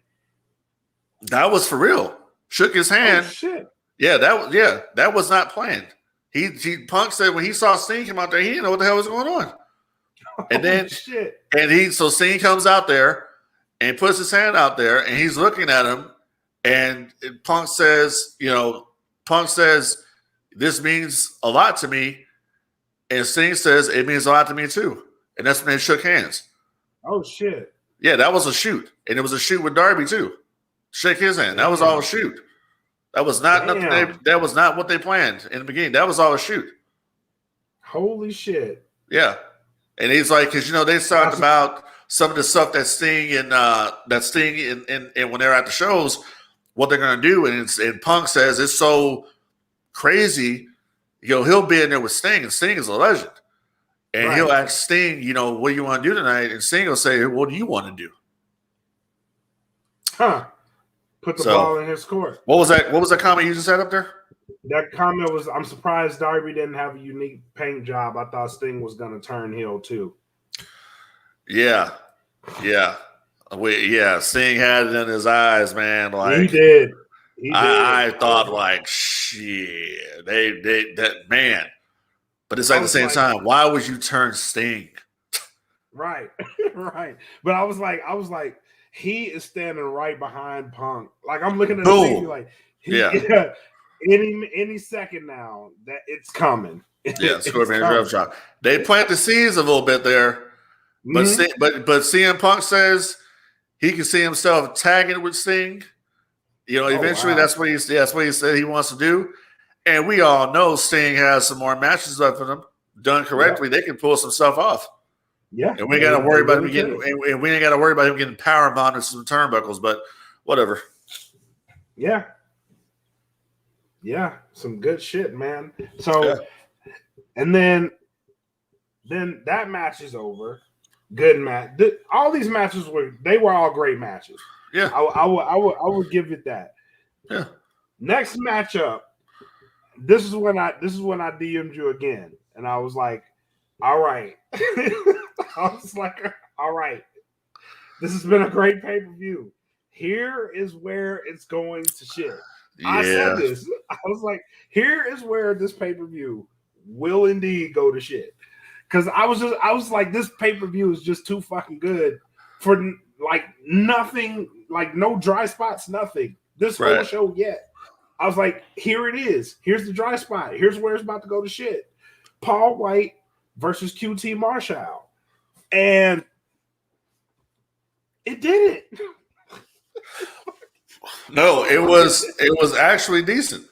that was for real. shook his hand. Oh, shit. That was not planned. Punk said when he saw Sting come out there, he didn't know what the hell was going on. And then so Sting comes out there and puts his hand out there, and he's looking at him, and Punk says, this means a lot to me, and Sting says it means a lot to me too, and that's when they shook hands. Oh shit! Yeah, that was a shoot, and it was a shoot with Darby too. Shake his hand. That was all a shoot. That was not nothing. That was not what they planned in the beginning. That was all a shoot. Holy shit! Yeah, and he's like, because they talked about some of the stuff that Sting and when they're at the shows, what they're gonna do, and Punk says it's so crazy. He'll be in there with Sting, and Sting is a legend, and he'll ask Sting, what do you want to do tonight? And Sting will say, what do you want to do? Huh. Put the ball in his court. What was that comment you just had up there? That comment was, I'm surprised Darby didn't have a unique paint job. I thought Sting was going to turn heel too. Yeah. Sting had it in his eyes, man. Like he did. I thought like, shit, that man. But it's like at the same time, why would you turn Sting? Right. But I was like, he is standing right behind Punk. Like I'm looking at the thing, like, any second now that it's coming. Yeah, Scorpion Rev Shot. They plant the seeds a little bit there, but but CM Punk says he can see himself tagging with Sting. Eventually that's what he said he wants to do. And we all know Sting has some more matches left for him. Done correctly, they can pull some stuff off. Yeah, and we ain't got to worry about him getting. And we ain't got to worry about him getting power mounted some turnbuckles. But whatever. Yeah, some good shit, man. So, and then that match is over. Good match. All these matches were all great matches. Yeah, I would give it that. Yeah. Next matchup. This is when I DM'd you again, and I was like, all right. I was like, all right. This has been a great pay-per-view. Here is where it's going to shit. Yeah. I said this. I was like, here is where this pay-per-view will indeed go to shit. Because I was like, this pay-per-view is just too fucking good for like nothing, like no dry spots, nothing. This whole show yet. I was like, here it is. Here's the dry spot. Here's where it's about to go to shit. Paul White versus QT Marshall. And it didn't. No, it was actually decent.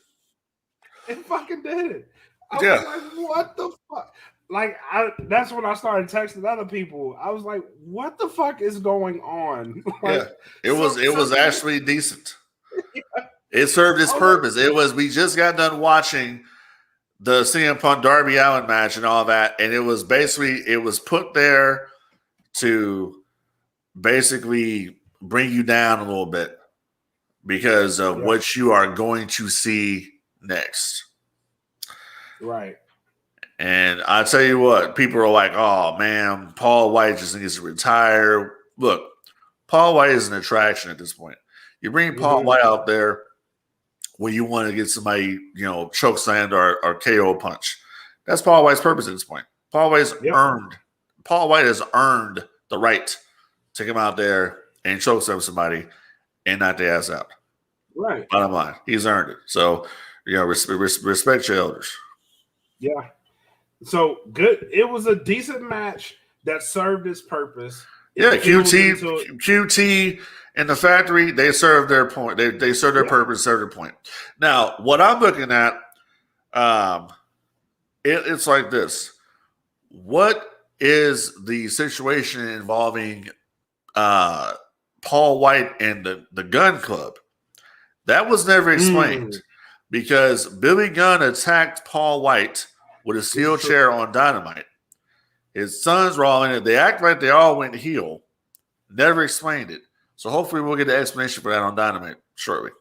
It fucking did it. I was like, what the fuck? Like, that's when I started texting other people. I was like, what the fuck is going on? Like, it was actually decent. It served its purpose. We just got done watching the CM Punk Darby Allin match and all that, and it was put there to basically bring you down a little bit because of what you are going to see next. Right. And I tell you what, people are like, oh man, Paul White just needs to retire. Look, Paul White is an attraction at this point. You bring Paul White out there when you want to get somebody, choke slammed or KO punch. That's Paul White's purpose at this point. Paul White has earned the right to come out there and choke slam somebody and knock their ass out. Right. Bottom line, he's earned it. So, respect your elders. Yeah. So good. It was a decent match that served its purpose. Yeah, QT and the factory, they served their point. They served their purpose, served their point. Now, what I'm looking at, it's like this. What is the situation involving Paul White and the Gun Club? That was never explained because Billy Gunn attacked Paul White with a steel chair on Dynamite. His sons were all in it. They act like they all went heel. Never explained it. So hopefully we'll get the explanation for that on Dynamite shortly.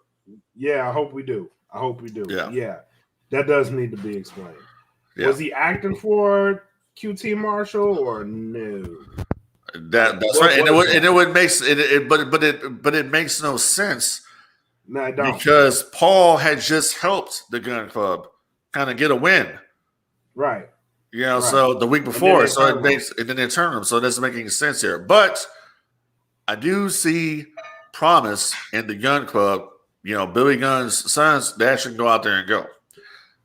Yeah, I hope we do. Yeah. That does need to be explained. Yeah. Was he acting for QT Marshall or no? That's right. And it makes no sense No, I don't. Because Paul had just helped the Gun Club kind of get a win. Right. You know, Right. so the week before, so it makes, and then they turn them. So it doesn't make any sense here. But I do see promise in the Gun Club. You know, Billy Gunn's sons, they actually go out there and go.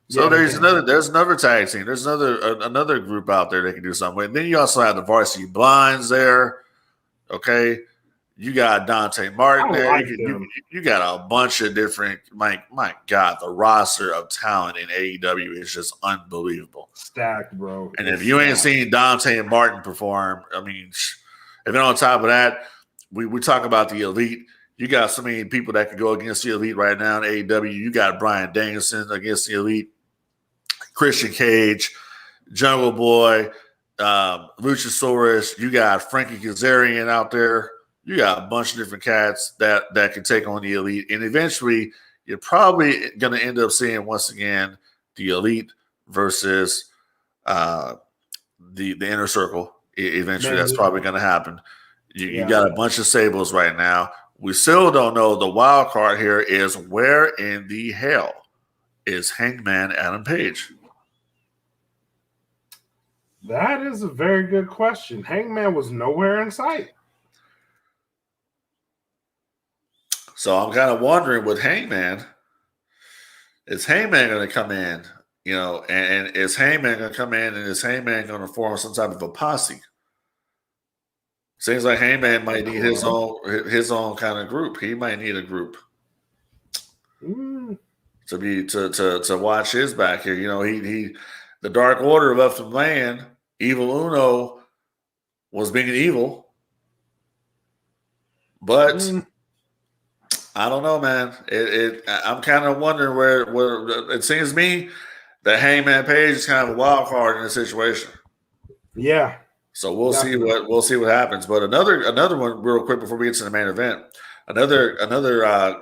So there's another tag team. There's another group out there that can do something with. And then you also have the Varsity Blinds there. Okay. You got Dante Martin there. Like you got a bunch of different, my God, the roster of talent in AEW is just unbelievable. Stacked, bro. And if you ain't seen Dante and Martin perform, I mean, and then on top of that, we talk about the Elite. You got so many people that can go against the Elite right now in AEW. You got Bryan Danielson against the Elite, Christian Cage, Jungle Boy, Luchasaurus. You got Frankie Kazarian out there. You got a bunch of different cats that can take on the Elite. And eventually, you're probably going to end up seeing, once again, the Elite versus the Inner Circle. Eventually, that's probably going to happen. You got a bunch of Sables right now. We still don't know. The wild card here is where in the hell is Hangman Adam Page? That is a very good question. Hangman was nowhere in sight. So I'm kind of wondering with Hangman, is Hangman going to come in, you know, and is Hangman going to come in and is Hangman going to form some type of a posse? Seems like Hangman might need his own kind of group. He might need a group to watch his back here. You know, he the Dark Order left him laying. Evil Uno was being evil, but I don't know, man. I'm kind of wondering where it seems to me that Hangman Page is kind of a wild card in this situation. Yeah. So we'll see what happens. But another one real quick before we get to the main event. Another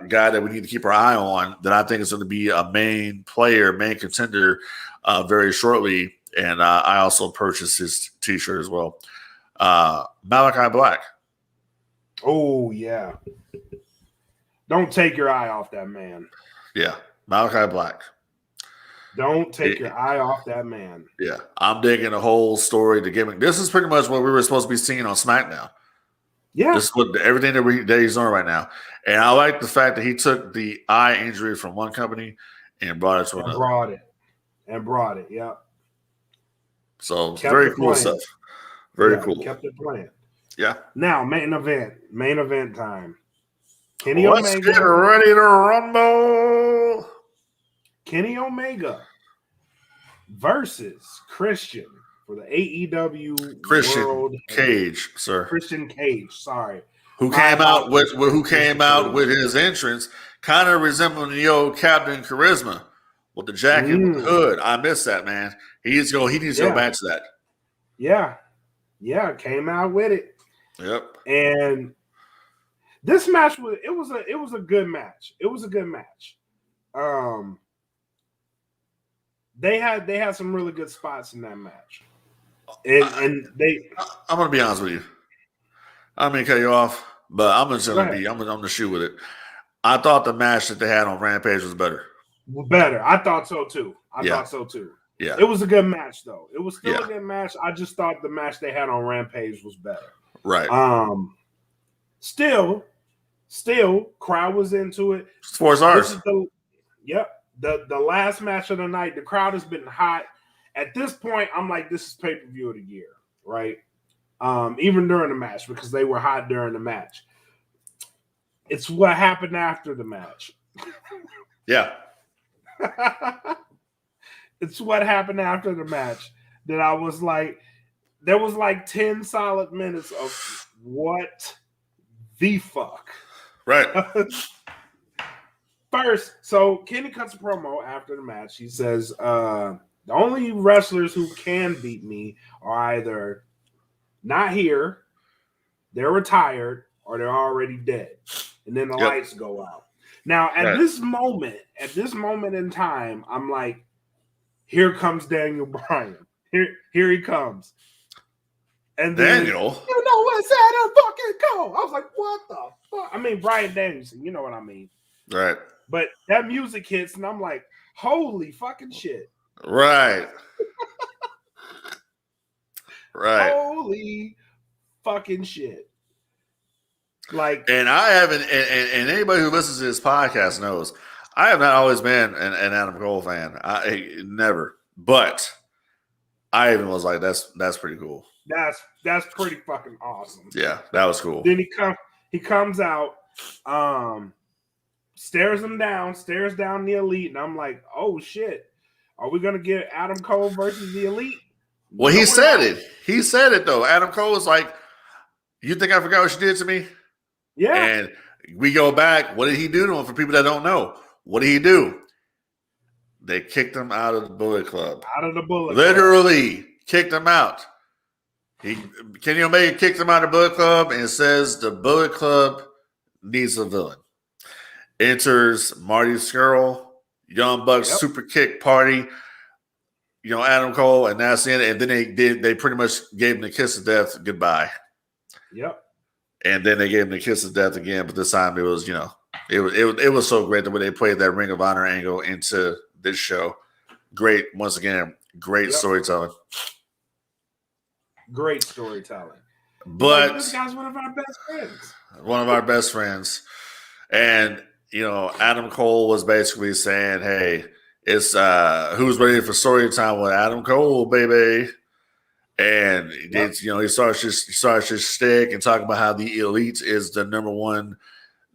guy that we need to keep our eye on that I think is going to be a main contender very shortly. And I also purchased his T-shirt as well. Malachi Black. Oh yeah. Don't take your eye off that man. Yeah, Malachi Black. Don't take your eye off that man. Yeah, I'm digging the whole story, the gimmick. This is pretty much what we were supposed to be seeing on SmackDown. Yeah. This is what everything that he's on right now. And I like the fact that he took the eye injury from one company and brought it to another. Brought it, yeah. So very cool stuff. Very cool. Kept it playing. Yeah. Now, main event time. Let's get ready to rumble. Kenny Omega versus Christian for the AEW Christian Cage, sir. Christian Cage, sorry. Who came out with his entrance, kind of resembling the old Captain Charisma with the jacket with the hood. I miss that, man. He needs to go back to that. Yeah. Yeah, came out with it. Yep. And this match was a good match. It was a good match. They had some really good spots in that match. I'm gonna be honest with you. I'm gonna cut you off, but I'm gonna shoot with it. I thought the match that they had on Rampage was better. Better. I thought so too. Yeah. It was a good match though. It was still a good match. I just thought the match they had on Rampage was better. Right. Still, crowd was into it. As far as ours. The last match of the night, the crowd has been hot. At this point, I'm like, this is pay-per-view of the year, right? Even during the match, because they were hot during the match. It's what happened after the match. Yeah. It's what happened after the match that I was like, there was like 10 solid minutes of what the fuck. Right. First, so Kenny cuts a promo after the match. He says, the only wrestlers who can beat me are either not here, they're retired, or they're already dead. And then the lights go out. Now, at this moment in time, I'm like, here comes Daniel Bryan. Here he comes. And then, Daniel? You know what's that? A fucking go. I was like, what the fuck? I mean, Bryan Danielson, you know what I mean. Right. But that music hits, and I'm like, holy fucking shit. Right. Right. Holy fucking shit. Like, and I haven't, and anybody who listens to this podcast knows, I have not always been an Adam Cole fan. I never, but I even was like, that's pretty cool. That's pretty fucking awesome. Yeah, that was cool. Then he comes out, stares down the Elite, and I'm like, oh shit, are we gonna get Adam Cole versus the Elite? Well, he said it. He said it though. Adam Cole was like, "You think I forgot what you did to me?" Yeah. And we go back. What did he do to him? For people that don't know, what did he do? They kicked him out of the Bullet Club. Literally kicked him out. Kenny Omega kicked him out of the Bullet Club and says the Bullet Club needs a villain. Enters Marty Scurll, Young Bucks super kick party. Adam Cole, and that's it. And then they pretty much gave him the kiss of death goodbye. Yep. And then they gave him the kiss of death again, but this time it was, it was so great the way they played that Ring of Honor angle into this show. Great, once again, great storytelling. Great storytelling. But this guy's one of our best friends. One of our best friends. And, Adam Cole was basically saying, hey, it's who's ready for story time with Adam Cole, baby. And he starts his shtick and talking about how the Elite is the number one.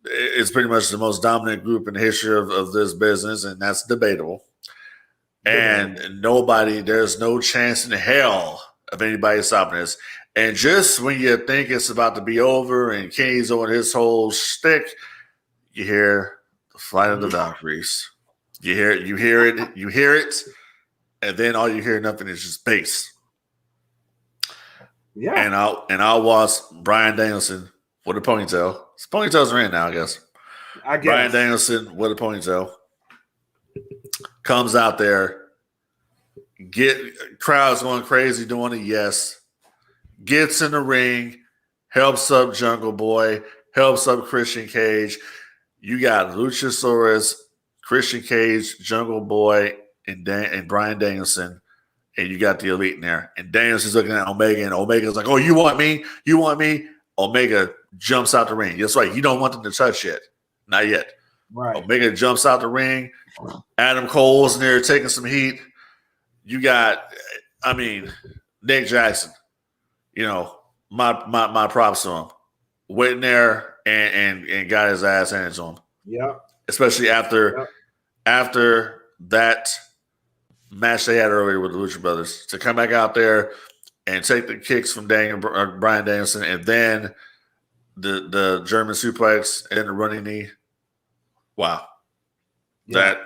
It's pretty much the most dominant group in the history of this business, and that's debatable. And there's no chance in hell of anybody stopping this. And just when you think it's about to be over and Kenny's on his whole shtick, you hear the Flight of the Valkyries. You hear it, and then all you hear nothing is just bass. Yeah. And I'll watch Bryan Danielson with a ponytail. His ponytails are in now, I guess. Bryan Danielson with a ponytail comes out there, crowds going crazy doing it. Yes, gets in the ring, helps up Jungle Boy, helps up Christian Cage. You got Luchasaurus, Christian Cage, Jungle Boy, and Bryan Danielson, and you got the Elite in there. And Danielson's looking at Omega, and Omega's like, "Oh, you want me? You want me?" Omega jumps out the ring. That's right. You don't want them to touch yet. Not yet. Right. Omega jumps out the ring. Adam Cole's in there taking some heat. You got, Nick Jackson. My props to him. Went in there and got his ass handed to him. Yeah. Especially after that match they had earlier with the Lucha Brothers, to come back out there and take the kicks from Bryan Danielson, and then the German suplex and the running knee. Wow. Yeah.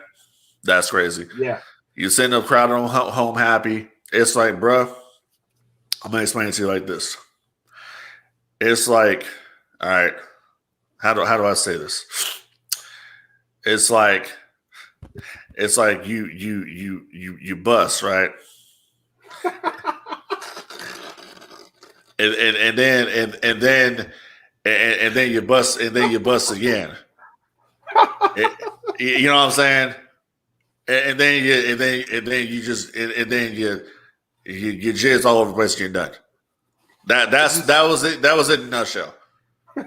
That's crazy. Yeah. You send the crowd home happy. It's like, bruh, I'm going to explain it to you like this. It's like, all right, how do I say this? It's like you bust, right? and then you bust again. You know what I'm saying? And then you jizz all over the place and you're done. That was it. That was it in a nutshell.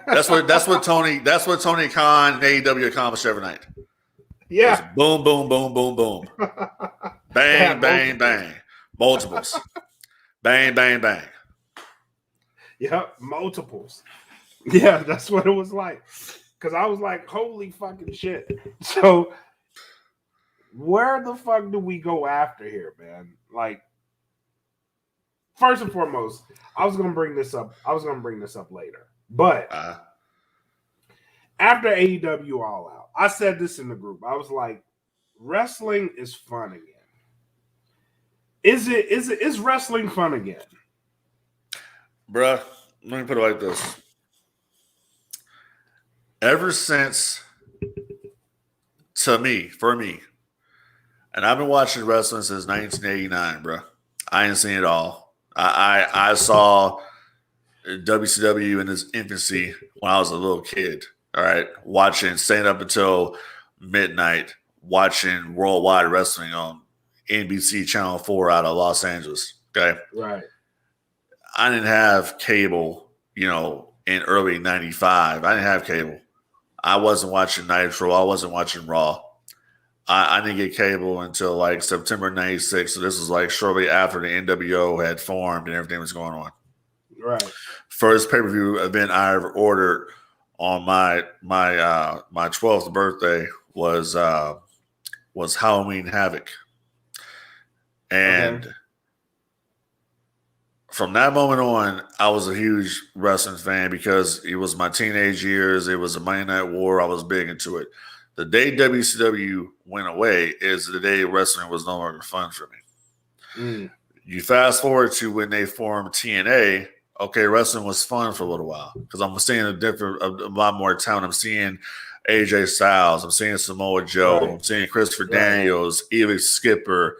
That's what Tony Khan and AEW accomplished every night. Yeah. Just boom, boom, boom, boom, boom. Bang, bang, bang. Multiples. Bang, bang, bang. Yep, multiples. Yeah, that's what it was like. Because I was like, holy fucking shit. So where the fuck do we go after here, man? Like, first and foremost, I was gonna bring this up later. But after AEW All Out, I said this in the group. I was like, wrestling is fun again. Is wrestling fun again? Bruh, let me put it like this. Ever since, for me, and I've been watching wrestling since 1989, bro. I ain't seen it all. I saw WCW in its infancy when I was a little kid. All right, staying up until midnight, watching Worldwide Wrestling on NBC Channel 4 out of Los Angeles. Okay. Right. I didn't have cable, in early 95. I didn't have cable. I wasn't watching Nitro. I wasn't watching Raw. I didn't get cable until like September 96. So this was like shortly after the NWO had formed and everything was going on. Right. First pay-per-view event I ever ordered on my 12th birthday was Halloween Havoc. And from that moment on, I was a huge wrestling fan because it was my teenage years. It was a Monday Night War. I was big into it. The day WCW went away is the day wrestling was no longer fun for me. You fast forward to when they formed TNA. Okay, wrestling was fun for a little while because I'm seeing a lot more talent. I'm seeing AJ Styles. I'm seeing Samoa Joe. Right. I'm seeing Christopher Daniels, Eva Skipper.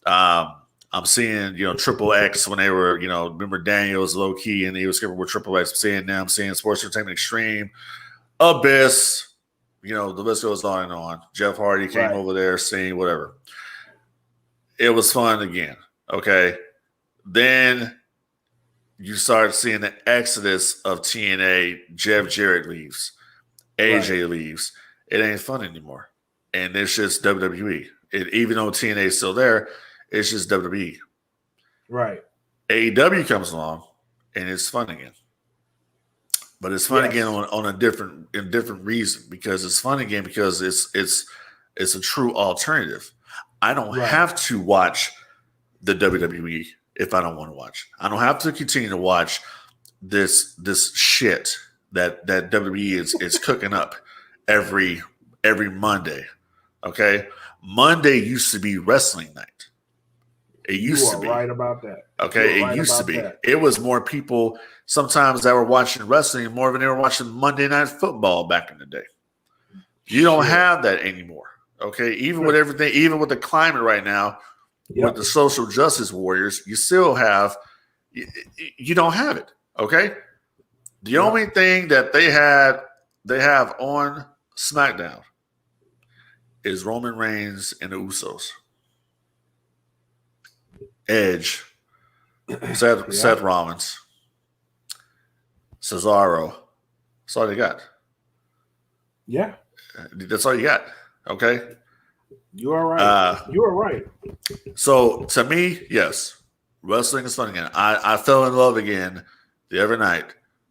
I'm seeing, Triple X when they were, remember Daniels, Low Key, and Eva Skipper were Triple X. I'm seeing them. I'm seeing Sports Entertainment Extreme, Abyss. The list goes on and on. Jeff Hardy came over there, seeing whatever. It was fun again. Okay. Then you start seeing the exodus of TNA. Jeff Jarrett leaves. AJ leaves. It ain't fun anymore. And it's just WWE. Even though TNA is still there, it's just WWE. Right. AEW comes along and it's fun again. But it's fun again on a different reason, because it's fun again because it's a true alternative. I don't have to watch the WWE if I don't want to watch. I don't have to continue to watch this shit that WWE is cooking up every Monday. Okay, Monday used to be wrestling night. It used to be. Right about that. Okay, it used to be. It was more people sometimes that were watching wrestling more than they were watching Monday Night Football back in the day. You don't have that anymore. Okay, even with everything, even with the climate right now, with the social justice warriors, you still have, you don't have it. Okay, the only thing that they have on SmackDown is Roman Reigns and the Usos. Edge, Seth Rollins, Cesaro. That's all they got. Yeah. That's all you got. Okay. You are right. You are right. So to me, yes, wrestling is fun again. I fell in love again the other night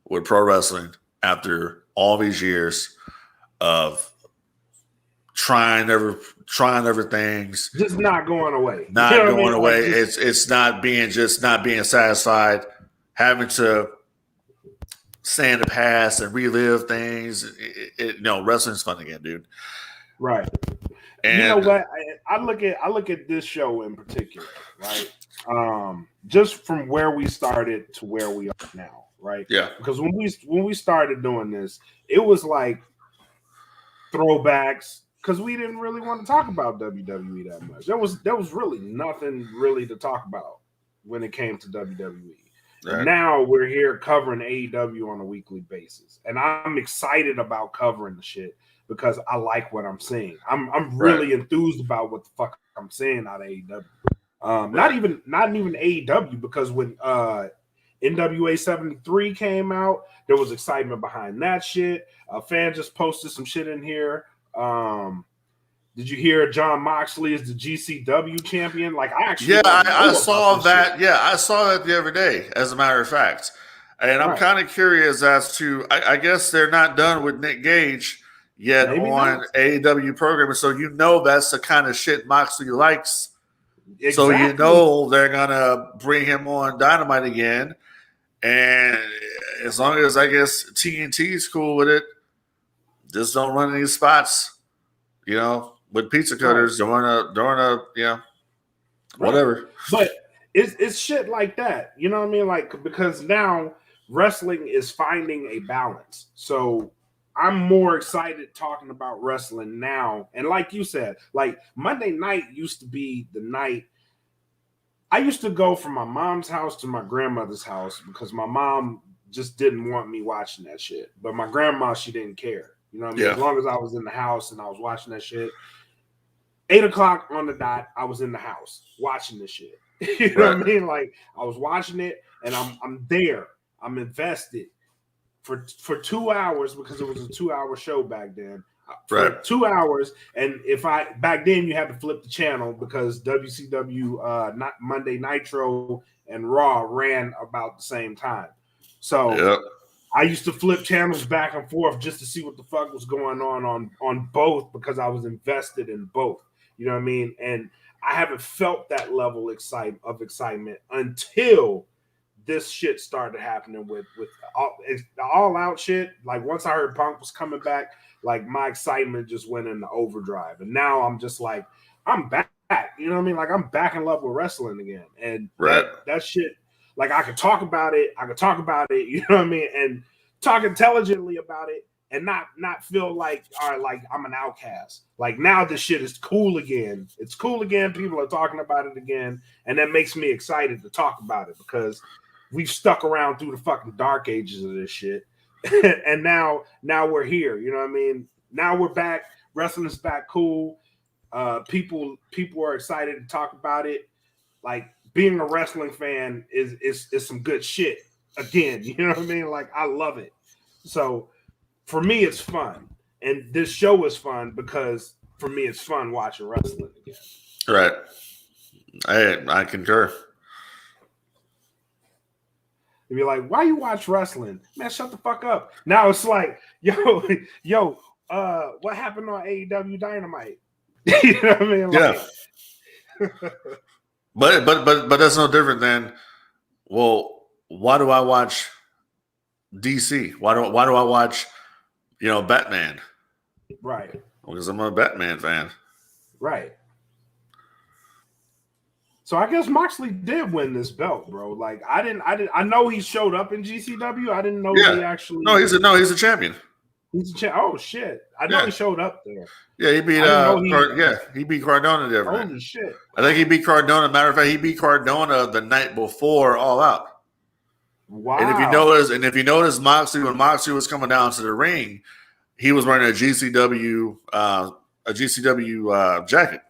with pro wrestling after all these years of trying other things, just not going away. Not going away. It's not being satisfied, having to stay in the past and relive things. Wrestling's fun again, dude. Right. And you know what? I look at this show in particular, right? Just from where we started to where we are now, right? Yeah. Because when we started doing this, it was like throwbacks. Because we didn't really want to talk about WWE that much. There was really nothing really to talk about when it came to WWE. Right. Now we're here covering AEW on a weekly basis, and I'm excited about covering the shit because I like what I'm seeing. I'm really enthused about what the fuck I'm seeing out of AEW. Not even AEW, because when NWA 73 came out, there was excitement behind that shit. A fan just posted some shit in here. Did you hear John Moxley is the GCW champion? Like, I actually I saw that. Shit. Yeah, I saw that the other day, as a matter of fact. And I'm kind of curious as to, I guess they're not done with Nick Gage yet on AEW programming. So that's the kind of shit Moxley likes. Exactly. So they're going to bring him on Dynamite again. And as long as, I guess, TNT is cool with it, just don't run any spots, with pizza cutters during a whatever. But it's shit like that. You know what I mean? Like, because now wrestling is finding a balance. So I'm more excited talking about wrestling now. And like you said, like Monday night used to be the night I used to go from my mom's house to my grandmother's house because my mom just didn't want me watching that shit. But my grandma, she didn't care. You know what I mean? As long as I was in the house and I was watching that shit. 8 o'clock on the dot, I was in the house watching this shit. You know what I mean? Like I was watching it and I'm there. I'm invested for 2 hours because it was a 2-hour show back then. For 2 hours, and back then you had to flip the channel because WCW not Monday Nitro and Raw ran about the same time. So I used to flip channels back and forth just to see what the fuck was going on both because I was invested in both. You know what I mean? And I haven't felt that level of excitement until this shit started happening with the All Out shit. Like once I heard Punk was coming back, like my excitement just went into overdrive. And now I'm just like, I'm back. You know what I mean? Like I'm back in love with wrestling again. And that shit, like I could talk about it. You know what I mean? And talk intelligently about it. And not feel like, all right, like I'm an outcast. Like now this shit is cool again. It's cool again. People are talking about it again. And that makes me excited to talk about it because we've stuck around through the fucking dark ages of this shit. And now we're here. You know what I mean? Now we're back. Wrestling's back cool. People are excited to talk about it. Like being a wrestling fan is some good shit. Again, you know what I mean? Like I love it. So for me, it's fun, and this show is fun because for me, it's fun watching wrestling again. Right. I concur. You'd be like, "Why you watch wrestling, man? Shut the fuck up." Now it's like, yo, what happened on AEW Dynamite? You know what I mean? Like, yeah. but that's no different than, well, why do I watch DC? Why do I watch, Batman? Right. Because I'm a Batman fan. Right. So I guess Moxley did win this belt, bro. Like I know he showed up in GCW. I didn't know he actually. No, he's a champion. He's a champion. Oh shit! I know he showed up there. Yeah, he beat he beat Cardona there. Holy shit! I think he beat Cardona. Matter of fact, he beat Cardona the night before All Out. Wow! And if you notice, Moxley, when Moxley was coming down to the ring, he was wearing a GCW jacket.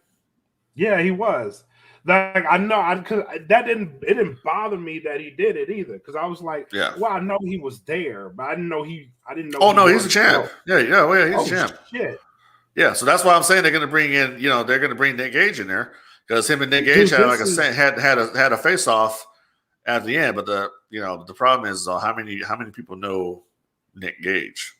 Yeah, he was. Like I know, it didn't bother me that he did it either because I was like, well, I know he was there, but I didn't know. Oh no, he's a champ. Yeah, he's a champ. Shit. Yeah, so that's why I'm saying they're going to bring in, they're going to bring Nick Gage in there because him and Nick Gage had a face off at the end, but the problem is how many people know Nick Gage?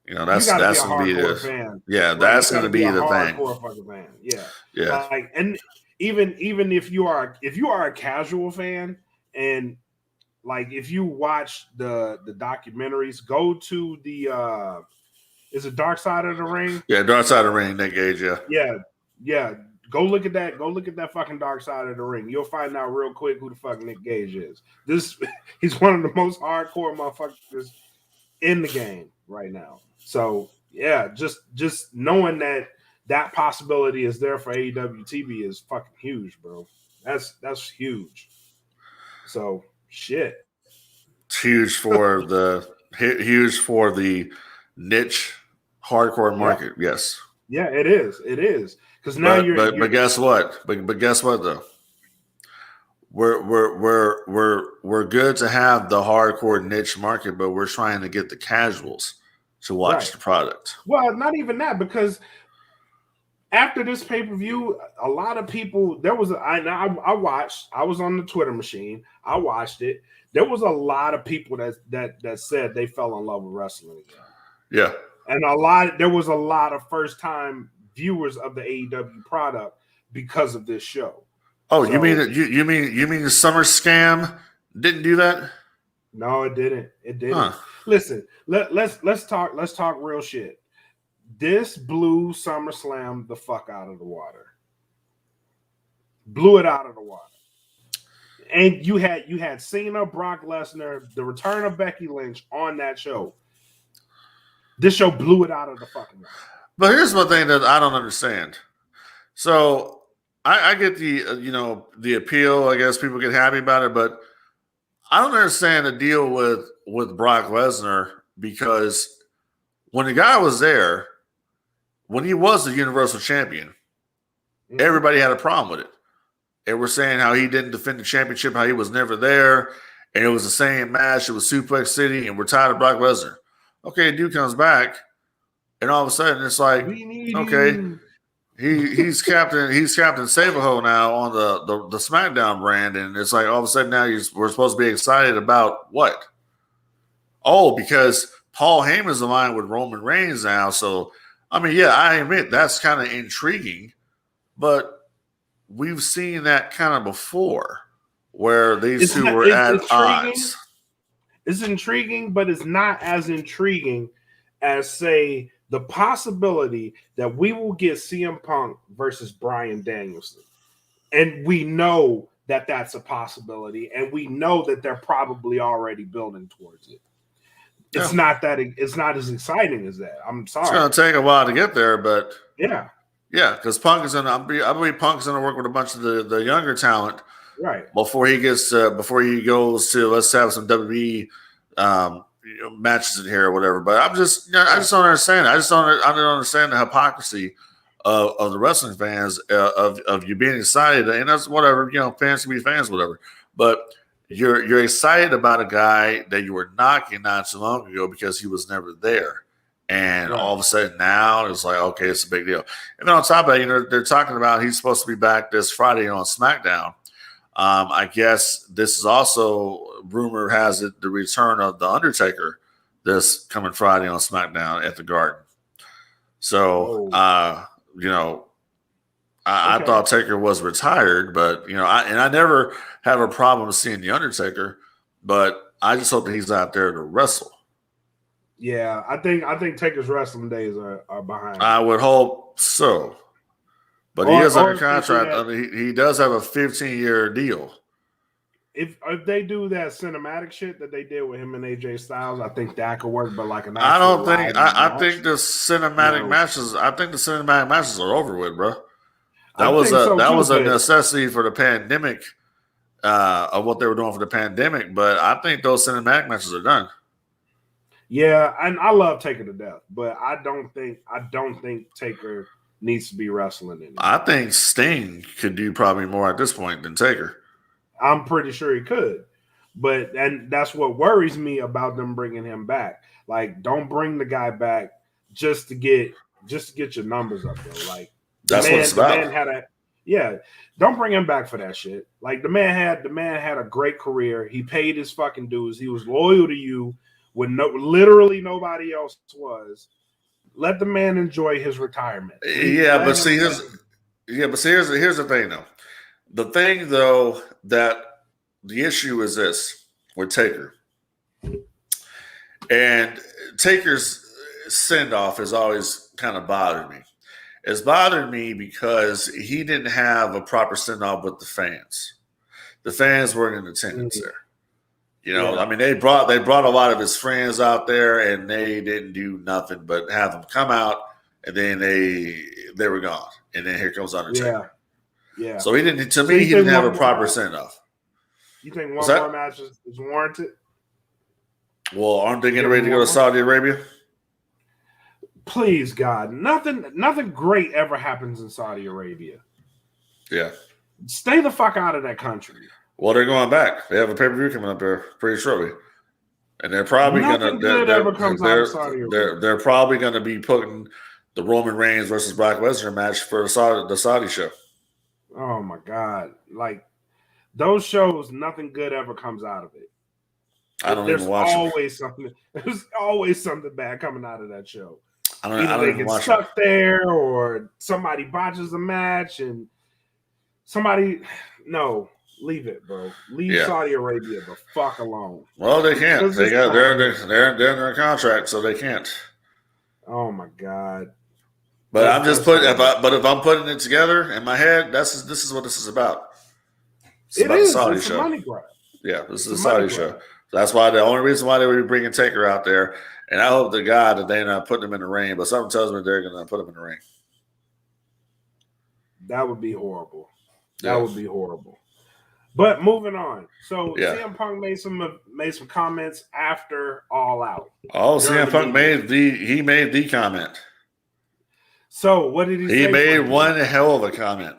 That's going to be the fan. Yeah, that's going to be the thing. Fucking fan. Yeah, yeah. Like, and even if you are a casual fan and like if you watch the documentaries, go to the is it Dark Side of the Ring? Yeah, Dark Side of the Ring, Nick Gage. Yeah. Go look at that. Go look at that fucking Dark Side of the Ring. You'll find out real quick who the fuck Nick Gage is. He's one of the most hardcore motherfuckers in the game right now. So yeah, just knowing that possibility is there for AEW TV is fucking huge, bro. That's huge. So shit. It's huge for the niche hardcore market. Yeah. Yes. Yeah, it is. It is. Because now but guess what? But guess what though? We're good to have the hardcore niche market, but we're trying to get the casuals to watch the product. Well, not even that, because after this pay-per-view, a lot of people, I watched, I was on the Twitter machine, I watched it. There was a lot of people that said they fell in love with wrestling again. Yeah. And there was a lot of first-time viewers of the AEW product because of this show. Oh, so, you mean the summer scam didn't do that? No, it didn't. It didn't. Huh. Listen, let's talk real shit. This blew SummerSlam the fuck out of the water. Blew it out of the water. And you had Cena, Brock Lesnar, the return of Becky Lynch on that show. This show blew it out of the fucking water. But here's one thing that I don't understand. So I get the appeal. I guess people get happy about it, but I don't understand the deal with Brock Lesnar, because when the guy was there, when he was the Universal Champion, everybody had a problem with it. They were saying how he didn't defend the championship, how he was never there, and it was the same match. It was Suplex City, and we're tired of Brock Lesnar. Okay, dude comes back, and all of a sudden it's like, okay, he's Captain Saberho now on the SmackDown brand, and it's like all of a sudden now we're supposed to be excited about what? Oh, because Paul Heyman's aligned with Roman Reigns now. So, I mean, yeah, I admit that's kind of intriguing, but we've seen that kind of before where these two were at odds. It's intriguing, but it's not as intriguing as, say, the possibility that we will get CM Punk versus Bryan Danielson. And we know that that's a possibility, and we know that they're probably already building towards it. It's not as exciting as that. I'm sorry. It's going to take a while to get there, but yeah, because Punk is I believe Punk's going to work with a bunch of the younger talent, right? Before he goes to let's have some WWE matches in here or whatever. But I just don't understand. I don't understand the hypocrisy of the wrestling fans of you being excited, and that's whatever, fans can be fans, whatever. But you're excited about a guy that you were knocking not so long ago because he was never there. And all of a sudden now it's like, okay, it's a big deal. And then on top of that, they're talking about he's supposed to be back this Friday on SmackDown. I guess this is also, rumor has it, the return of The Undertaker this coming Friday on SmackDown at the Garden. So, I thought Taker was retired, but I never have a problem seeing The Undertaker, but I just hope that he's out there to wrestle. Yeah, I think Taker's wrestling days are behind. I would hope so, but he is under contract. I mean, he does have a 15-year deal. If they do that cinematic shit that they did with him and AJ Styles, I think that could work. But like I think the cinematic matches. I think the cinematic matches are over with, bro. That was a necessity for the pandemic, of what they were doing for the pandemic. But I think those cinematic matches are done. Yeah, and I love Taker to death, but I don't think Taker needs to be wrestling anymore. I think Sting could do probably more at this point than Taker. I'm pretty sure he could, and that's what worries me about them bringing him back. Like, don't bring the guy back just to get your numbers up there. Like, that's what it's about. Don't bring him back for that shit. Like, the man had a great career. He paid his fucking dues. He was loyal to you when literally nobody else was. Let the man enjoy his retirement. Here's the thing though. The thing though, that the issue is this with Taker. And Taker's send-off has always kind of bothered me. It's bothered me because he didn't have a proper send-off with the fans. The fans weren't in attendance there. I mean, they brought a lot of his friends out there, and they didn't do nothing but have them come out, and then they were gone. And then here comes Undertaker. Yeah. So he didn't. To me, he didn't have a proper send off. You think one more match is warranted? Well, aren't they getting ready to go to Saudi Arabia? Please, God, nothing great ever happens in Saudi Arabia. Yeah. Stay the fuck out of that country. Well, they're going back. They have a pay-per-view coming up there pretty shortly, and they're probably they're probably going to be putting the Roman Reigns versus Brock Lesnar match for the Saudi show. Oh my God! Like, those shows, nothing good ever comes out of it. I don't even watch them. There's always something bad coming out of that show. Either they get stuck there, or somebody botches the match, and leave it, bro. Leave Saudi Arabia the fuck alone. Well, they can't. They're in their contract, so they can't. Oh my God! But I'm just putting. If I'm putting it together in my head, this is what this is about. It's about the Saudi show. A money grab. Yeah, this is the Saudi show. That's why the only reason why they would be bringing Taker out there, and I hope to God that they're not putting him in the ring. But something tells me they're going to put him in the ring. That would be horrible. That would be horrible. But moving on. So Yeah. CM Punk made some comments after All Out. Oh, CM Punk made the comment. So what did he say? He made one hell of a comment.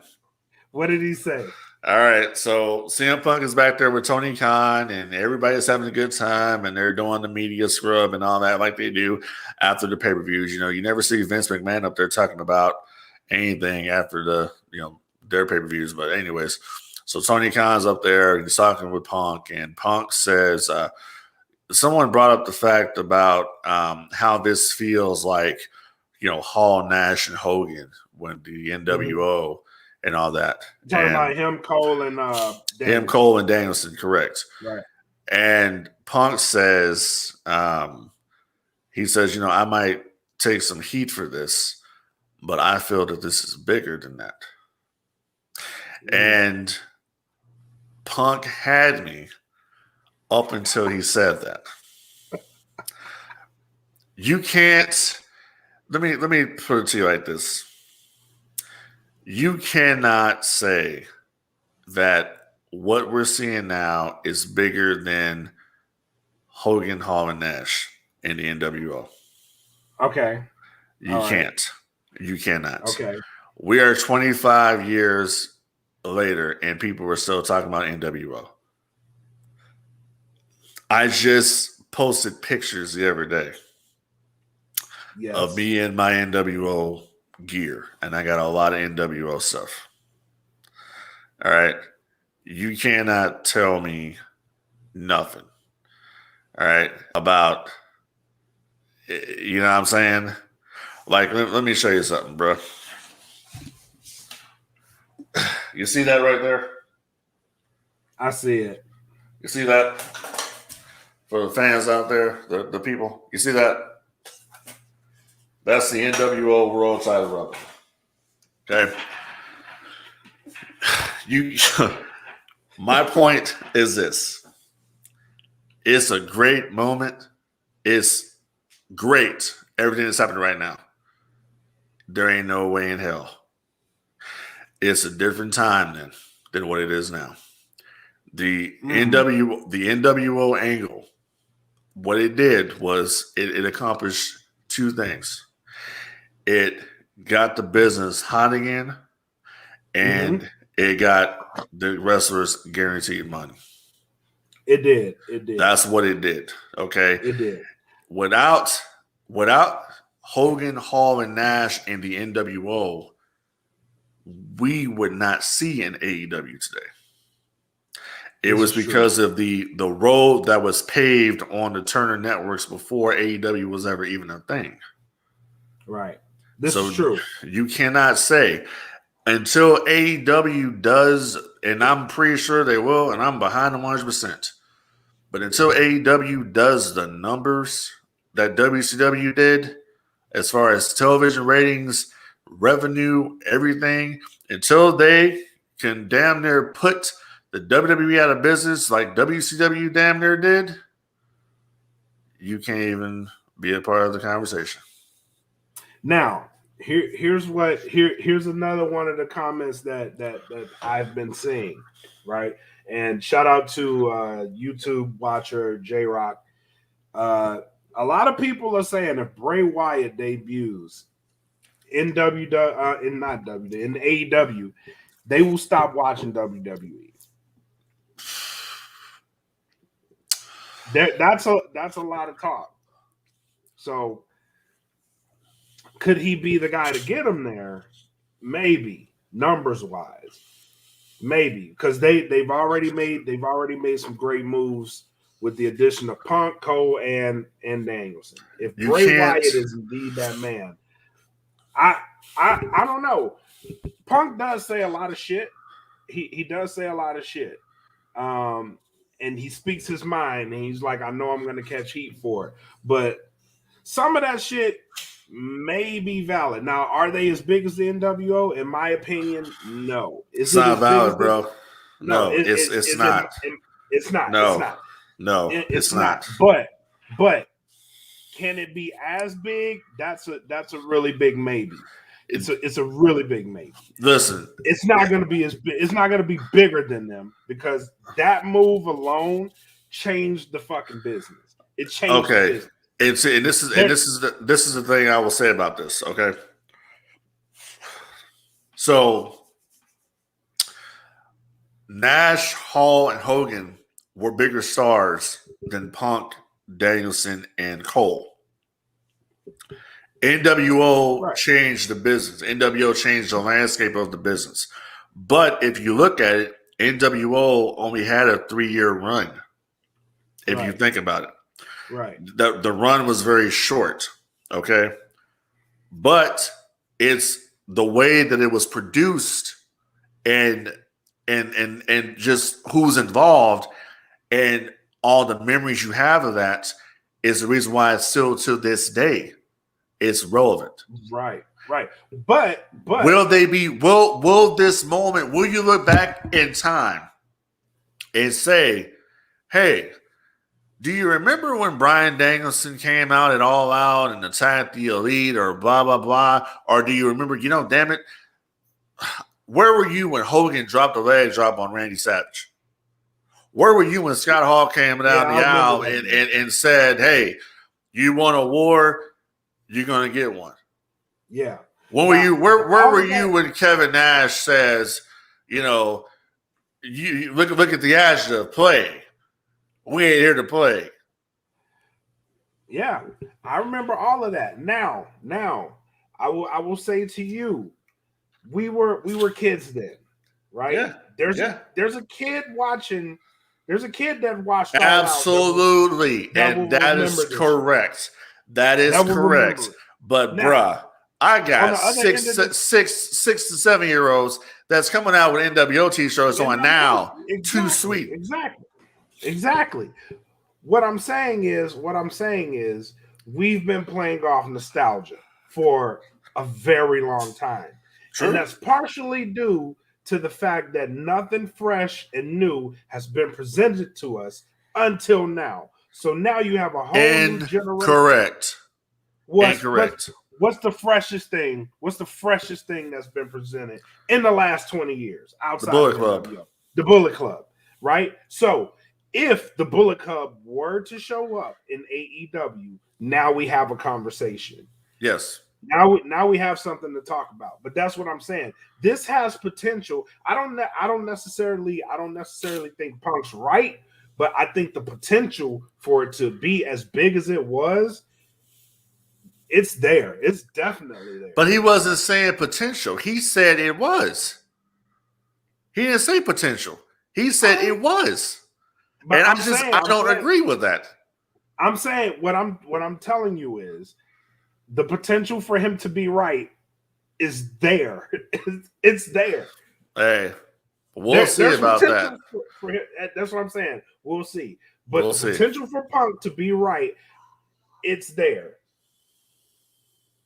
What did he say? All right, so CM Punk is back there with Tony Khan, and everybody's having a good time, and they're doing the media scrub and all that like they do after the pay-per-views. You know, you never see Vince McMahon up there talking about anything after their pay-per-views. But anyways, so Tony Khan's up there, he's talking with Punk, and Punk says, someone brought up the fact about how this feels like, Hall, Nash, and Hogan when the NWO and all that. Talking about him, Cole, and Danielson. Him, Cole, and Danielson, correct. Right. And Punk says, he says, I might take some heat for this, but I feel that this is bigger than that. And Punk had me up until he said that. You can't. Let me put it to you like this. You cannot say that what we're seeing now is bigger than Hogan, Hall, and Nash in the NWO. Okay. You can't. You cannot. Okay. We are 25 years later, and people are still talking about NWO. I just posted pictures the other day of me in my NWO gear, and I got a lot of NWO stuff. All right. You cannot tell me nothing. All right. About, you know what I'm saying? Like, let me show you something, bro. You see that right there? I see it. You see that? For the fans out there, the people, you see that? That's the NWO World Title rubber. Okay. My point is this. It's a great moment. It's great. Everything that's happening right now. There ain't no way in hell. It's a different time than what it is now. The NWO angle, what it did was it accomplished two things. It got the business hot again, and it got the wrestlers guaranteed money. It did. That's what it did. Okay. It did. Without Hogan, Hall, and Nash in the NWO, we would not see an AEW today. It was because of the road that was paved on the Turner networks before AEW was ever even a thing. Right. This is true. You cannot say until AEW does, and I'm pretty sure they will, and I'm behind them 100%. But until AEW does the numbers that WCW did, as far as television ratings, revenue, everything, until they can damn near put the WWE out of business like WCW damn near did, you can't even be a part of the conversation. Now, here's another one of the comments that I've been seeing, right? And shout out to YouTube watcher J Rock. A lot of people are saying if Bray Wyatt debuts in AEW, they will stop watching WWE. That's a lot of talk. So could he be the guy to get him there? Maybe, numbers wise. Maybe, because they've already made some great moves with the addition of Punk, Cole, and Danielson. If Bray Wyatt is indeed that man, I don't know. Punk does say a lot of shit. He does say a lot of shit. And he speaks his mind, and he's like, I know I'm going to catch heat for it. But some of that shit may be valid. Now, are they as big as the NWO? In my opinion, no. It's not valid, bro. No, it's not. It's not. No, it's not. But can it be as big? That's a really big maybe. It's a really big maybe. Listen, it's not going to be it's not going to be bigger than them because that move alone changed the fucking business. It changed the business. And this is the thing I will say about this. Okay, so Nash, Hall, and Hogan were bigger stars than Punk, Danielson, and Cole. NWO changed the business. NWO changed the landscape of the business. But if you look at it, NWO only had a 3-year run. If you think about it. Right. The run was very short. Okay. But it's the way that it was produced and just who's involved and all the memories you have of that is the reason why it's still to this day it's relevant. Right. But will this moment, will you look back in time and say, hey, do you remember when Bryan Danielson came out at All Out and attacked the Elite or blah, blah, blah? Or do you remember, damn it, where were you when Hogan dropped a leg drop on Randy Savage? Where were you when Scott Hall came down the aisle and said, hey, you want a war, you're going to get one? Yeah. When were you? Where were you when Kevin Nash says, you look at the agenda, play. We ain't here to play. Yeah, I remember all of that. Now, I will say to you, we were kids then, right? Yeah. There's a kid watching. There's a kid that watched. Absolutely, and that is correct. That is correct. But now, bruh, I got 6 to 7 year olds that's coming out with NWO t-shirts on now. Exactly, too sweet. Exactly. What I'm saying is, we've been playing off nostalgia for a very long time. True. And that's partially due to the fact that nothing fresh and new has been presented to us until now. So now you have a whole new generation. Correct. Incorrect. What's the freshest thing? What's the freshest thing that's been presented in the last 20 years outside the Bullet Club? The Bullet Club, right? So if the Bullet Club were to show up in AEW, now we have a conversation. Yes. Now we have something to talk about. But that's what I'm saying. This has potential. I don't necessarily think Punk's right, but I think the potential for it to be as big as it was, it's there. It's definitely there. But he wasn't saying potential. He said it was. He didn't say potential. He said it was. But and I don't agree with that. I'm saying what I'm telling you is the potential for him to be right is there. It's there. Hey, we'll see about that. For him, that's what I'm saying. We'll see. But the potential for Punk to be right, it's there.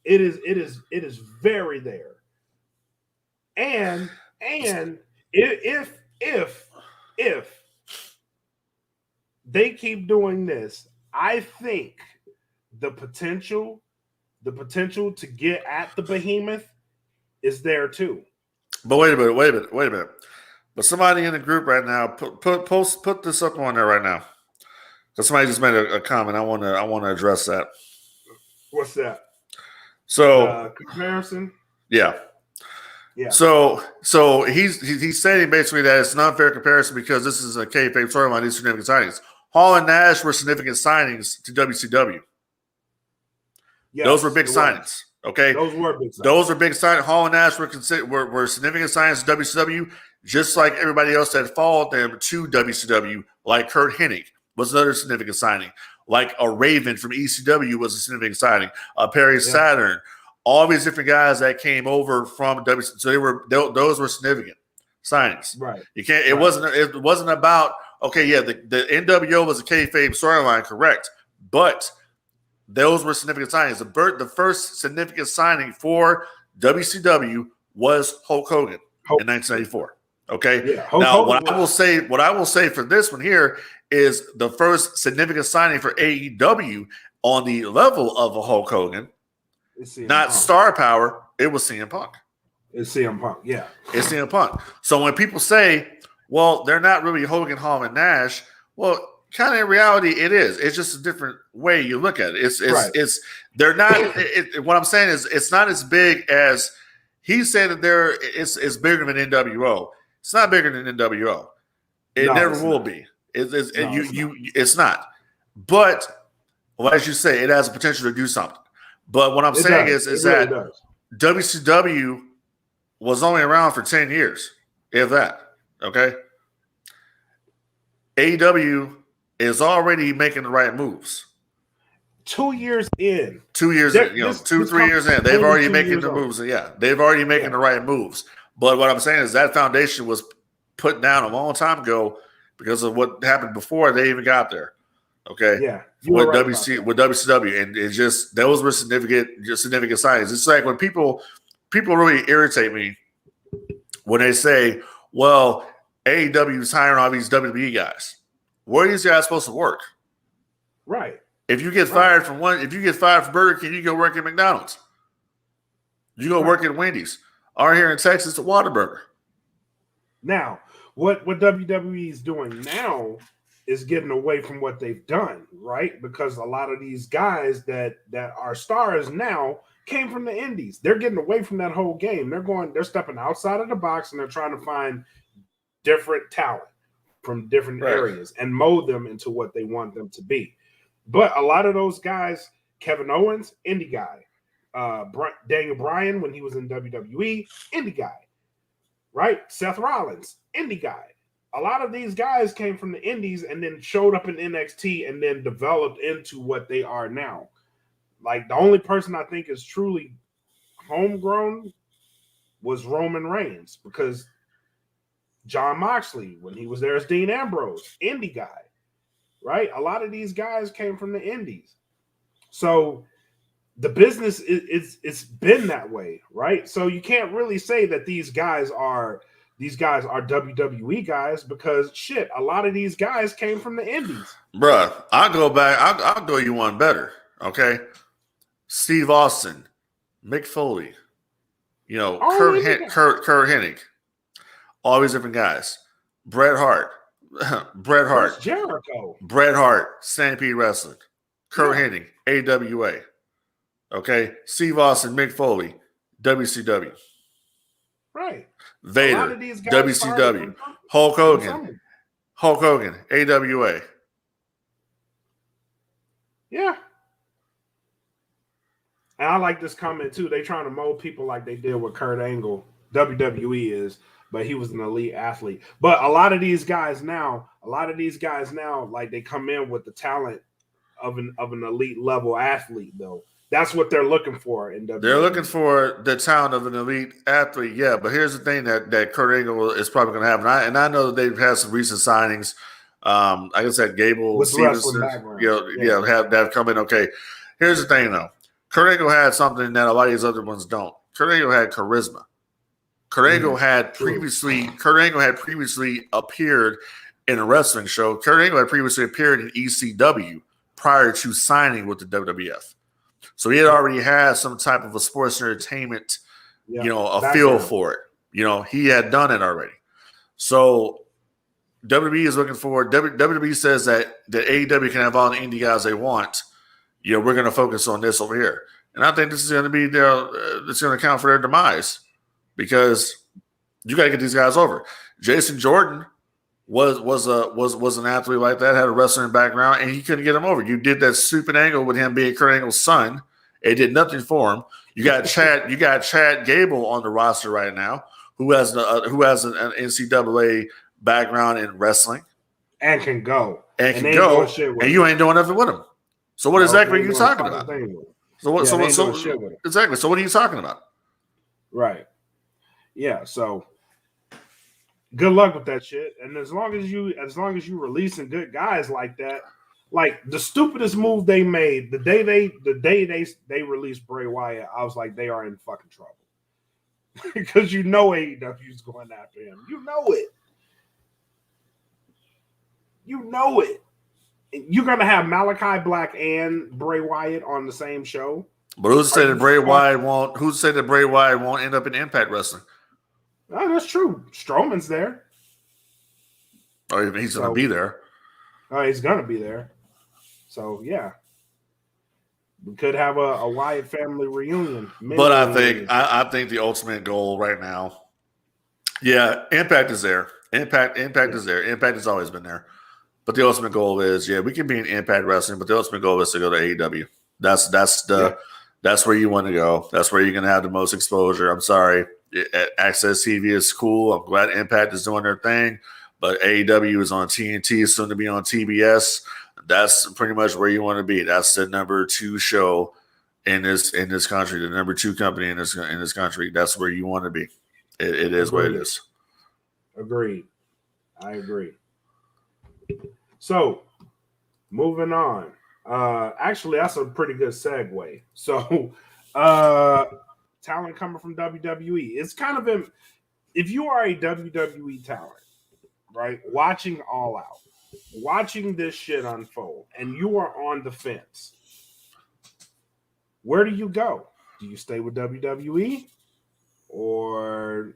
It is very there. And if they keep doing this, I think the potential to get at the behemoth is there too. But wait a minute. But somebody in the group right now put this up on there right now. Because somebody just made a comment. I want to address that. What's that? So comparison. Yeah. So he's saying basically that it's an unfair comparison because this is a kayfabe storyline. These significant signings. Hall and Nash were significant signings to WCW. Yes, those were big signings. Okay, those were big signings. Those were big signings. Hall and Nash were significant signings to WCW, just like everybody else that followed them to WCW, like Kurt Hennig was another significant signing. Like a Raven from ECW was a significant signing. Perry Saturn, all these different guys that came over from WCW. So those were significant signings. Right. You can't. It wasn't about okay. Yeah, the NWO was a kayfabe storyline, correct? But those were significant signings. The first significant signing for WCW was Hulk Hogan in 1994. Okay. Yeah, now, what I will say for this one here is the first significant signing for AEW on the level of a Hulk Hogan, not star power, It was CM Punk. It's CM Punk, yeah. It's CM Punk. So when people say, well, they're not really Hogan, Hall, and Nash, well, kind of in reality, it is. It's just a different way you look at it. It's they're not. What I'm saying is, it's not as big as he said that it's bigger than NWO. It's not bigger than NWO. It never will be. It's not. But well, as you say, it has the potential to do something. But what I'm saying is that WCW was only around for 10 years, if that. Okay. AEW is already making the right moves. 2 years in. 2 years in, 3 years in. They've already making the moves. Yeah, they've already making the right moves. But what I'm saying is that foundation was put down a long time ago because of what happened before they even got there. Okay. Yeah. With WCW. And it's just those were significant signs. It's like when people really irritate me when they say, well, AEW is hiring all these WWE guys. Where are these guys supposed to work? Right. If you get fired from Burger King, you go work at McDonald's. You go work at Wendy's. Or here in Texas, at Whataburger. Now, what WWE is doing now is getting away from what they've done, right? Because a lot of these guys that are stars now came from the indies. They're getting away from that whole game. They're stepping outside of the box and they're trying to find different talent from different areas and mold them into what they want them to be. But a lot of those guys, Kevin Owens, indie guy. Daniel Bryan, when he was in WWE, indie guy. Right? Seth Rollins, indie guy. A lot of these guys came from the indies and then showed up in NXT and then developed into what they are now. Like, the only person I think is truly homegrown was Roman Reigns, because Jon Moxley, when he was there as Dean Ambrose, indie guy, right? A lot of these guys came from the indies. So the business it's been that way, right? So you can't really say that these guys are WWE guys, because shit, a lot of these guys came from the indies. Bruh, I'll go back. I'll go you one better. Okay. Steve Austin, Mick Foley, Kurt Hennig, all these different guys. Bret Hart, Jericho, Bret Hart, Stampede Wrestling, Kurt Hennig, AWA. Okay, Steve Austin, Mick Foley, WCW. Right. Vader, WCW. Hulk Hogan, AWA. Yeah. And I like this comment too. They trying to mold people like they did with Kurt Angle. WWE is, but he was an elite athlete. But a lot of these guys now, like, they come in with the talent of an elite level athlete, though. That's what they're looking for in WWE. They're looking for the talent of an elite athlete, yeah. But here's the thing that Kurt Angle is probably going to have, and I know that they've had some recent signings. Like I said, Gable, Stevenson, have come in. Okay, here's the thing though. Kurt Angle had something that a lot of these other ones don't. Kurt Angle had charisma. Kurt Angle had previously appeared in a wrestling show. Kurt Angle had previously appeared in ECW prior to signing with the WWF. So he had already had some type of a sports entertainment, a feel for it. He had done it already. So WWE is looking for, WWE says that AEW can have all the indie guys they want. We're going to focus on this over here. And I think this is going to be it's going to count for their demise, because you got to get these guys over. Jason Jordan was an athlete like that, had a wrestling background, and he couldn't get him over. You did that stupid angle with him being Kurt Angle's son. It did nothing for him. You got Chad Gable on the roster right now, who has an NCAA background in wrestling and can go and you ain't doing nothing with him. So what exactly are you talking about? So what are you talking about? Right. Yeah. So good luck with that shit. And as long as you releasing good guys like that, like the stupidest move they made the day they released Bray Wyatt, I was like, they are in fucking trouble. Because AEW's going after him. You know it. You're gonna have Malachi Black and Bray Wyatt on the same show. But who's to say that Bray Wyatt won't? Who's to say that Bray Wyatt won't end up in Impact Wrestling? Oh, that's true. Strowman's there. Oh, he's going to be there. Oh, he's going to be there. So yeah, we could have a Wyatt family reunion. But I think the ultimate goal right now, yeah, Impact is there. Impact is there. Impact has always been there. But the ultimate goal is, we can be in Impact Wrestling, but the ultimate goal is to go to AEW. That's where you want to go. That's where you're going to have the most exposure. I'm sorry. Access TV is cool. I'm glad Impact is doing their thing, but AEW is on TNT, soon to be on TBS. That's pretty much where you want to be. That's the number 2 show in this country, the number 2 company in this country. That's where you want to be. It is what it is. Agreed. I agree. So, moving on. Actually, that's a pretty good segue. So, talent coming from WWE. It's kind of if you are a WWE talent, right, watching All Out, watching this shit unfold, and you are on the fence, where do you go? Do you stay with WWE, or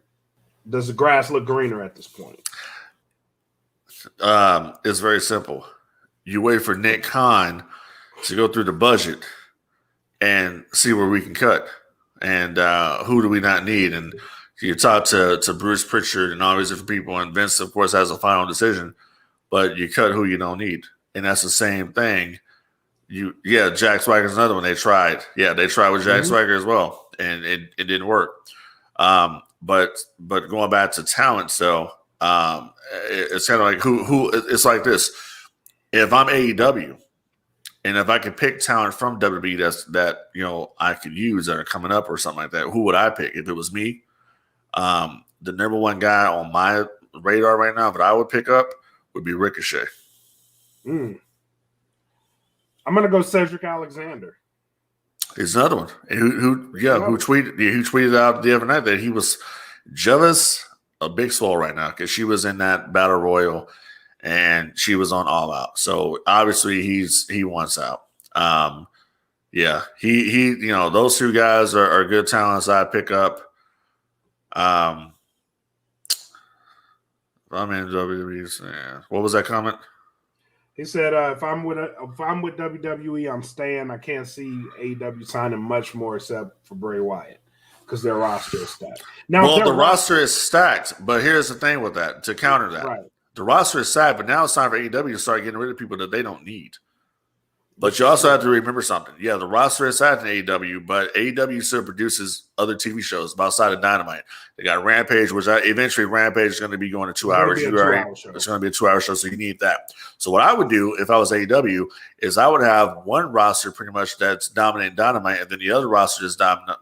does the grass look greener at this point? It's very simple. You wait for Nick Khan to go through the budget and see where we can cut, and who do we not need. And you talk to Bruce Pritchard and all these different people, and Vince, of course, has a final decision, but you cut who you don't need. And that's the same thing. Jack Swagger's another one. They tried. Yeah, they tried with Jack Swagger as well, and it didn't work. But going back to talent, so it's kind of like who it's like this. If I'm AEW, and if I could pick talent from WWE that I could use that are coming up or something like that, who would I pick if it was me? The number 1 guy on my radar right now that I would pick up would be Ricochet. I'm gonna go Cedric Alexander. He's another one. Who tweeted out the other night that he was jealous of Big Swole right now because she was in that Battle Royal and she was on All Out. So obviously he wants out. He those 2 guys are good talents I pick up. I'm in WWE. What was that comment? He said, "If I'm with WWE, I'm staying. I can't see AEW signing much more except for Bray Wyatt because their roster is stacked." Now, the roster is stacked, but here's the thing with that. To counter that, right. The roster is stacked, but now it's time for AEW to start getting rid of people that they don't need. But you also have to remember something. Yeah, the roster is stacked in AEW, but AEW still produces other TV shows outside of Dynamite. They got Rampage, which eventually Rampage is going to be going to 2 hours. It's going to be a 2-hour show, so you need that. So what I would do if I was AEW is I would have one roster pretty much that's dominating Dynamite, and then the other roster is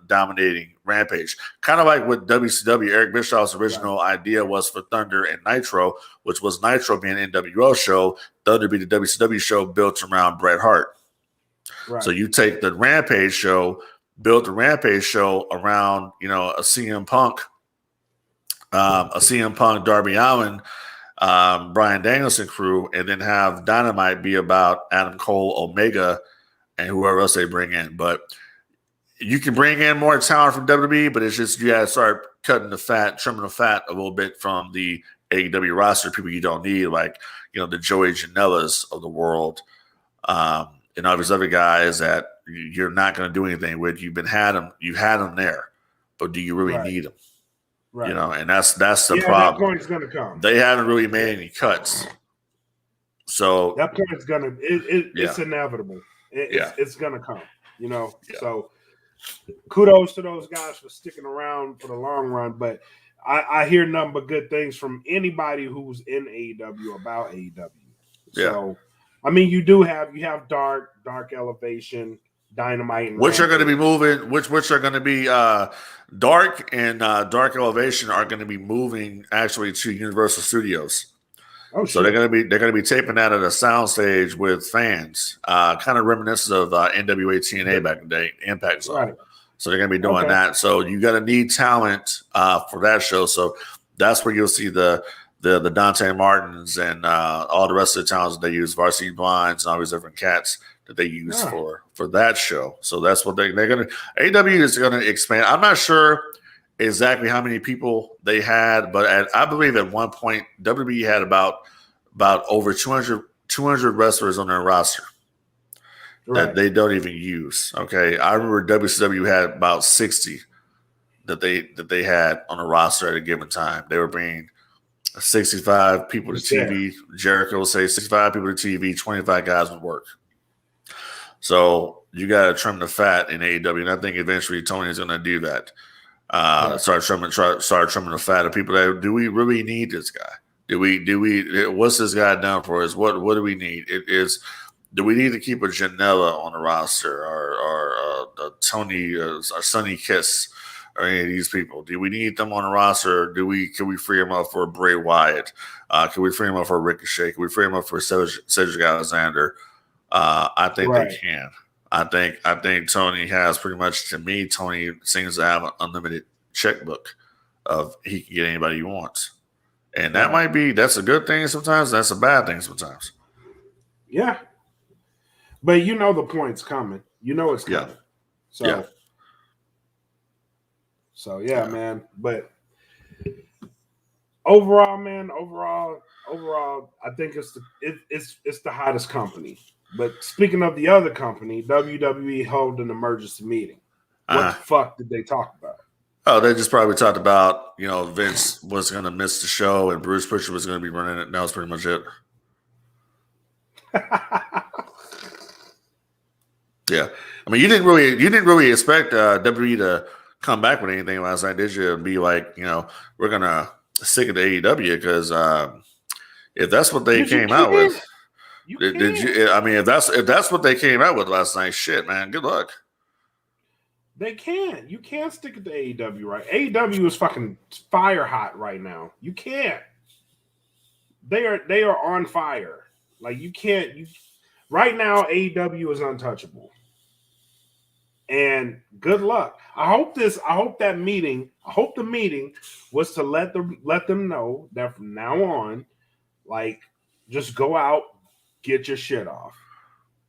dominating Rampage. Kind of like what WCW, Eric Bischoff's original idea was for Thunder and Nitro, which was Nitro being an NWO show, Thunder be the WCW show built around Bret Hart. Right. So you take the Rampage show, build the Rampage show around, a CM Punk, Darby Allin, Bryan Danielson crew, and then have Dynamite be about Adam Cole, Omega, and whoever else they bring in. But you can bring in more talent from WWE, but it's just you got to start trimming the fat a little bit from the AEW roster, people you don't need, like the Joey Janela's of the world, and all these other guys that you're not going to do anything with. You've had them there, but do you really need them? Right. And that's the problem. That point's going to come. They haven't really made any cuts, so that point's going to it's inevitable. It's going to come. So kudos to those guys for sticking around for the long run, but I hear nothing but good things from anybody who's in AEW about AEW. So, I mean, you have Dark Elevation, Dynamite, and which are going to be moving. Which are going to be Dark and Dark Elevation are going to be moving actually to Universal Studios. Oh, so they're going to be taping that at a soundstage with fans, kind of reminiscent of NWA TNA back in the day, Impact Zone. Right. So they're going to be doing that. So you got to need talent for that show. So that's where you'll see the Dante Martins and all the rest of the talents that they use, Varsity Blinds and all these different cats that they use for that show. So that's what they're going to. AEW is going to expand. I'm not sure exactly how many people they had, but I believe at one point WWE had about over 200 wrestlers on their roster that they don't even use. Okay, I remember WCW had about 60 that they had on a roster at a given time. They were bringing 65 people to TV. Jericho will say 65 people to TV, 25 guys would work. So you got to trim the fat in AEW, and I think eventually Tony is going to do that. Start trimming the fat of people. That do we really need this guy? Do we? What's this guy done for us? What do we need? Do we need to keep a Janela on the roster or Tony or Sonny Kiss or any of these people? Do we need them on the roster? Can we free them up for Bray Wyatt? Can we free them up for Ricochet? Can we free them up for Cedric Alexander? I think they can. I think Tony has pretty much, to me, Tony seems to have an unlimited checkbook of he can get anybody he wants. And that's a good thing sometimes, that's a bad thing sometimes. Yeah. But you know the point's coming. You know it's coming. So man. But overall, I think it's the hottest company. But speaking of the other company, WWE held an emergency meeting. What the fuck did they talk about? Oh, they just probably talked about, Vince was going to miss the show and Bruce Pritchard was going to be running it. And that was pretty much it. Yeah. I mean, you didn't really expect WWE to come back with anything last night, did you? And be like, we're going to stick it to AEW because if that's what they came out with. Did you? I mean, if that's what they came out with last night, shit, man, good luck. They can't. You can't stick it to AEW, right? AEW is fucking fire hot right now. You can't. They are on fire. Like you can't. Right now, AEW is untouchable. And good luck. I hope the meeting was to let them know that from now on, like, just go out. Get your shit off.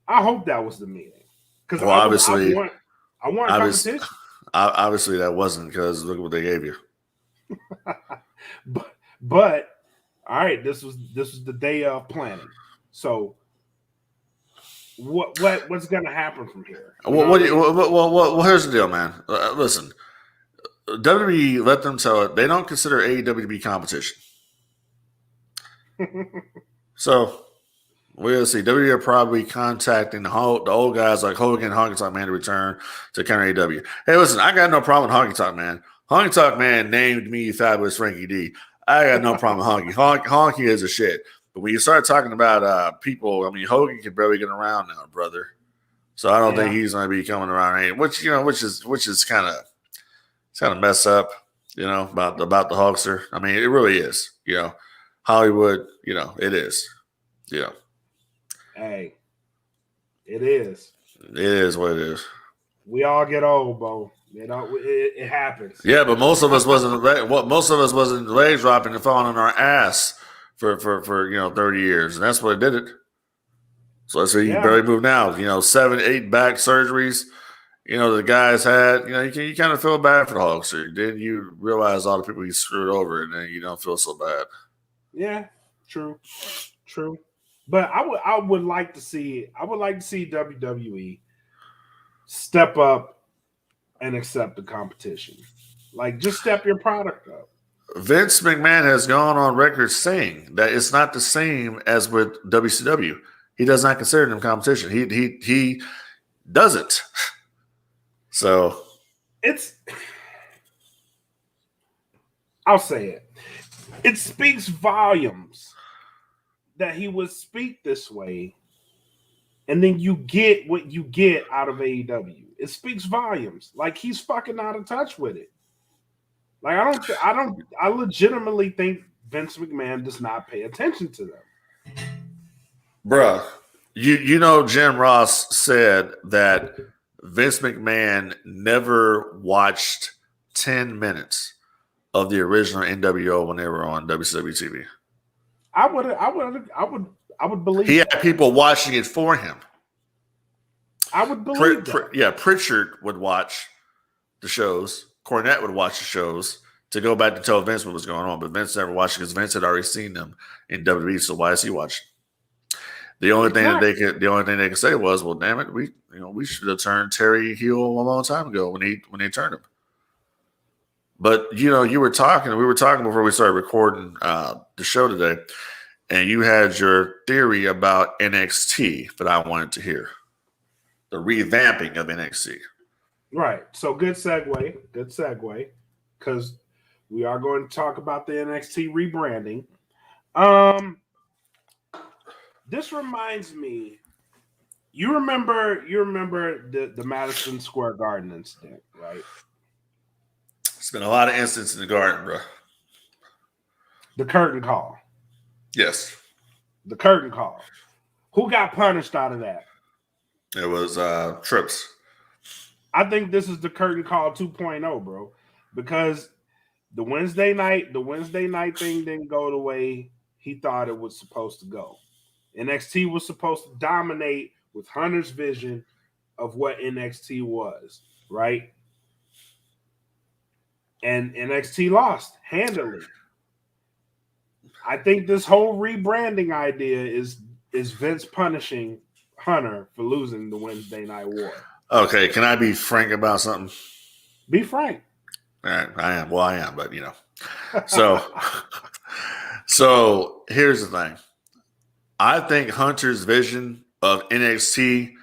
I hope that was the meaning. Because obviously, I want competition. Obviously, that wasn't, because look at what they gave you. but all right, this was the day of planning. So what's going to happen from here? Well, here's the deal, man. Listen, WWE let them tell it. They don't consider AEW to be competition. So. We'll see. WWE are probably contacting the old guys like Hogan, Honky Tonk Man to return to counter AEW. Hey, listen, I got no problem with Honky Tonk Man. Honky Tonk Man named me Fabulous Frankie D. I got no problem with Honky. Honky is a shit. But when you start talking about people, I mean, Hogan can barely get around now, brother. So I don't think he's going to be coming around, which is kind of messed up, about the Hulkster. I mean, it really is. Hollywood, it is. Hey, it is. It is what it is. We all get old, Bo. It happens. Yeah, but most of us wasn't leg dropping and falling on our ass for 30 years, and that's what did it. So that's why you barely move now. 7, 8 back surgeries. The guys had. You kind of feel bad for the Hulkster. Then you realize all the people you screwed over, and then you don't feel so bad. Yeah, true. But I would like to see WWE step up and accept the competition. Like, just step your product up. Vince McMahon has gone on record saying that it's not the same as with WCW. He does not consider them competition. He doesn't. So I'll say it. It speaks volumes that he would speak this way, and then you get what you get out of AEW. It speaks volumes. Like, he's fucking out of touch with it. Like, I legitimately think Vince McMahon does not pay attention to them. Bruh, Jim Ross said that Vince McMahon never watched 10 minutes of the original NWO when they were on WCW TV. I would believe he had people watching it for him. I would believe that. Pritchard would watch the shows. Cornette would watch the shows to go back to tell Vince what was going on, but Vince never watched it because Vince had already seen them in WWE. So why is he watching? The only thing they could say was, "Well, damn it, we should have turned Terry heel a long time ago when they turned him." But we were talking before we started recording the show today, and you had your theory about NXT that I wanted to hear, the revamping of NXT. Right. So good segue, because we are going to talk about the NXT rebranding. This reminds me, you remember the Madison Square Garden incident, right? It's been a lot of incidents in the Garden, bro. The curtain call. Yes. The curtain call. Who got punished out of that? It was Trips. I think this is the curtain call 2.0, bro. Because the Wednesday night thing didn't go the way he thought it was supposed to go. NXT was supposed to dominate with Hunter's vision of what NXT was, right? And NXT lost handily. I think this whole rebranding idea is Vince punishing Hunter for losing the Wednesday Night War. Okay, can I be frank about something? Be frank. All right, I am. Well, I am, but So here's the thing. I think Hunter's vision of NXT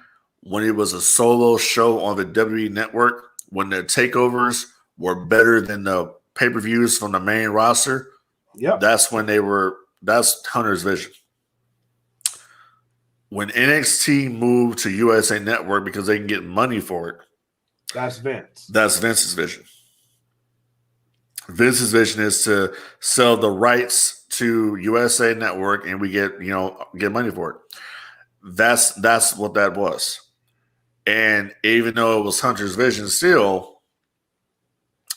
when it was a solo show on the WWE network, when the takeovers were better than the pay-per-views from the main roster. Yep. That's Hunter's vision. When NXT moved to USA Network because they can get money for it. That's Vince. That's Vince's vision. Vince's vision is to sell the rights to USA Network and we get money for it. That's what that was. And even though it was Hunter's vision, still,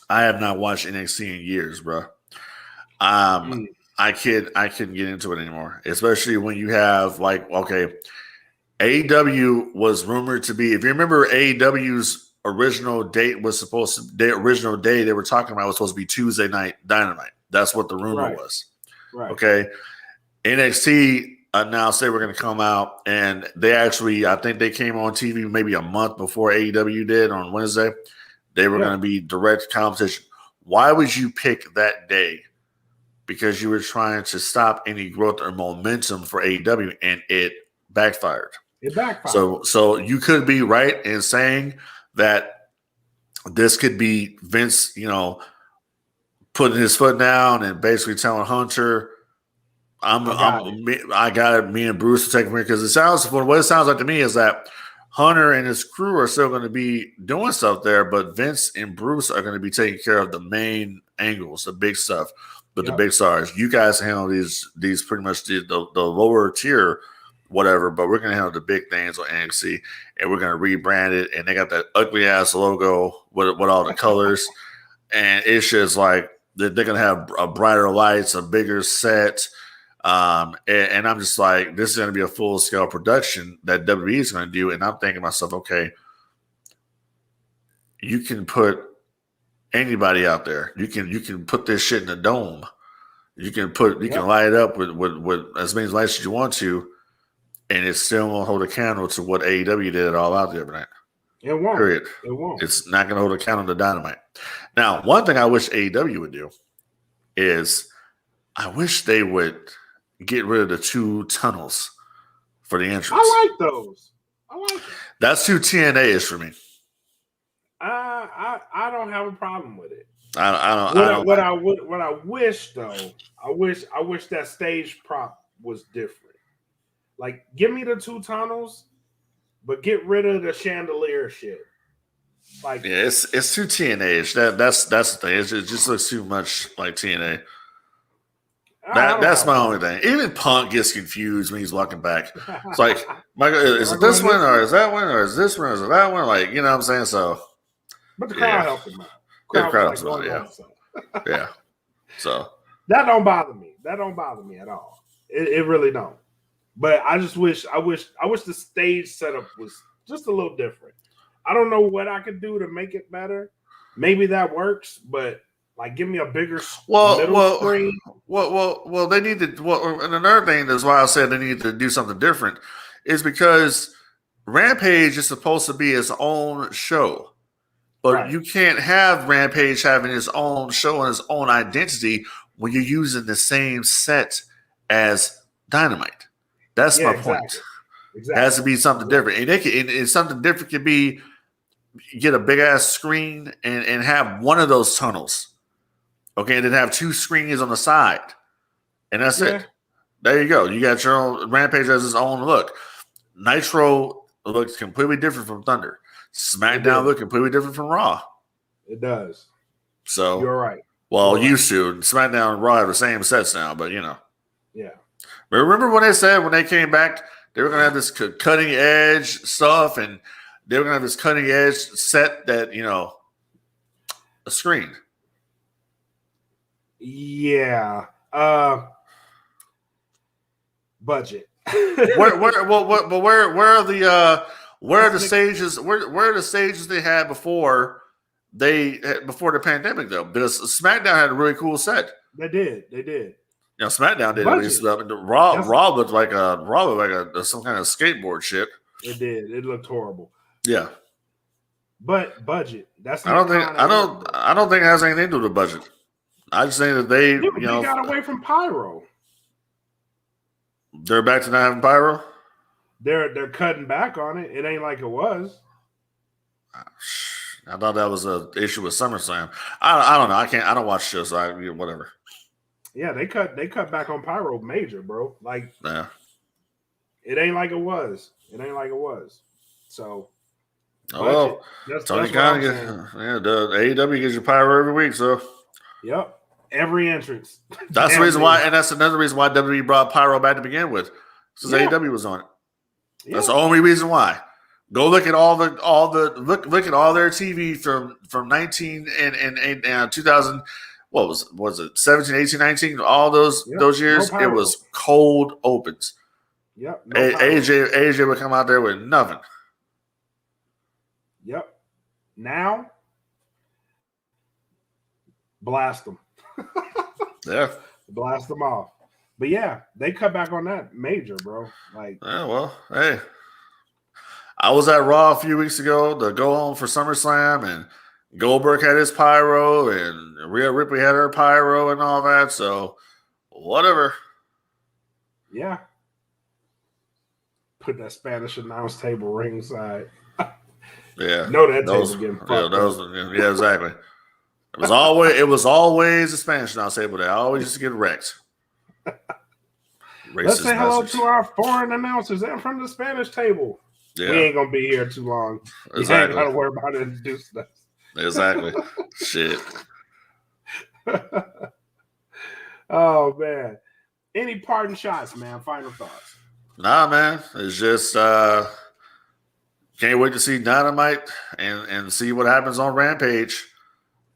I have not watched NXT in years, bro. I couldn't get into it anymore, especially when you have AEW was rumored to be. If you remember, AEW's original date was they were talking about was supposed to be Tuesday night Dynamite. That's what the rumor was. Right. Okay. NXT announced they were going to come out, and they actually, I think they came on TV maybe a month before AEW did on Wednesday. They were going to be direct competition. Why would you pick that day? Because you were trying to stop any growth or momentum for AEW, and it backfired. So you could be right in saying that this could be Vince, putting his foot down and basically telling Hunter, I got it. Me and Bruce are taking it, because what it sounds like to me is that Hunter and his crew are still going to be doing stuff there, but Vince and Bruce are going to be taking care of the main angles, the big stuff, the big stars. You guys handle these pretty much the lower tier, whatever, but we're going to handle the big things on NXT, and we're going to rebrand it. And they got that ugly ass logo with all the colors, and it's just like they're going to have a brighter lights, a bigger set. And I'm just like, this is going to be a full scale production that WWE is going to do. And I'm thinking to myself, okay, you can put anybody out there. You can put this shit in a dome. You can light it up with as many lights as you want to, and it still won't hold a candle to what AEW did All Out the other night. It won't. Period. It won't. It's not going to hold a candle to Dynamite. Now, one thing I wish AEW would do is I wish they would get rid of the 2 tunnels for the entrance. I like those. I like them. That's too TNA-ish for me. I don't have a problem with it. What I wish though, I wish that stage prop was different. Like, give me the 2 tunnels, but get rid of the chandelier shit. Like, yeah, it's too TNA-ish. That's the thing. It just looks too much like TNA. That's my only thing. Even Punk gets confused when he's walking back. It's like, Michael, is it this one, or is that one, or is this one, or is it that one? Like, you know what I'm saying? So, but the crowd helped him out. The crowd helps him out. Yeah, yeah. So that don't bother me. That don't bother me at all. It really don't. But I just wish the stage setup was just a little different. I don't know what I could do to make it better. Maybe that works, but like, give me a bigger middle screen. Well. They need to. Well, and another thing is why I said they need to do something different is because Rampage is supposed to be its own show, but you can't have Rampage having its own show and its own identity when you're using the same set as Dynamite. That's my point. Exactly. It has to be something different, and something different could be get a big ass screen and have one of those tunnels. Okay, and then have 2 screens on the side. And that's it. There you go. You got your own Rampage has its own look. Nitro looks completely different from Thunder. SmackDown looks completely different from Raw. It does. So you're right. Well, used to. SmackDown and Raw have the same sets now, but you know. Yeah. But remember when they said when they came back, they were gonna have this cutting edge stuff, and they were gonna have this cutting edge set that, you know, a screen. Yeah. Budget. where are the stages? Where are the stages they had before the pandemic though? Because SmackDown had a really cool set. They did. You know, SmackDown did at least. Raw looked like some kind of skateboard shit. It did. It looked horrible. Yeah. But budget. That's I don't think it has anything to do with the budget. I just think that they got away from pyro. They're back to not having pyro. They're cutting back on it. It ain't like it was. I thought that was an issue with SummerSlam. I don't know. I don't watch shows, so whatever. Yeah, they cut back on pyro major, bro. Like, it ain't like it was. So, well, Tony Khan the AEW gives you pyro every week, so. Yep. Every entrance. That's the reason why, and that's another reason why WWE brought pyro back to begin with, because AEW was on it. Yeah. That's the only reason why. Go look at look at all their TV from 19 and 2000. What was it 17, 18, 19? All those years, it was cold opens. Yep. AJ would come out there with nothing. Yep. Now, blast them. Yeah. Blast them off. But yeah, they cut back on that major, bro. Like, yeah, well, hey. I was at Raw a few weeks ago to go home for SummerSlam, and Goldberg had his pyro, and Rhea Ripley had her pyro and all that, so whatever. Yeah. Put that Spanish announce table ringside. Yeah. No, that table getting fucked up. Yeah, exactly. It was always a Spanish announce table that always used to get wrecked. Let's say hello to our foreign announcers and from the Spanish table. Yeah. We ain't gonna be here too long. Exactly. You ain't gotta worry about introducing us. Exactly. Shit. Oh man. Any parting shots, man? Final thoughts. Nah, man. It's just can't wait to see Dynamite and see what happens on Rampage.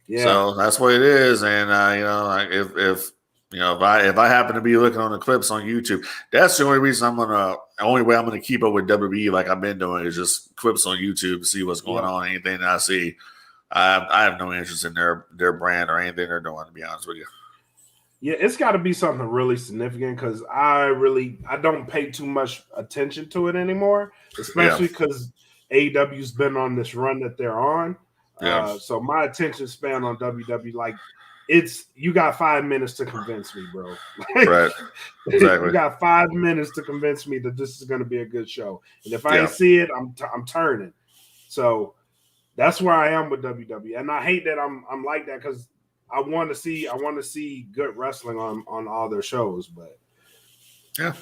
Yeah. So that's what it is. And if I happen to be looking on the clips on YouTube, that's the only reason only way I'm gonna keep up with WWE like I've been doing is just clips on YouTube to see what's going on. Anything that I see, I have no interest in their brand or anything they're doing, to be honest with you. Yeah, it's got to be something really significant because I don't pay too much attention to it anymore, especially because AEW's been on this run that they're on. Yeah. So my attention span on WWE, like, you got 5 minutes to convince me, bro. Right. Exactly. You got 5 minutes to convince me that this is going to be a good show. And if I ain't see it, I'm turning. So that's where I am with WWE. And I hate that I'm like that because I want to see good wrestling on all their shows, but yeah.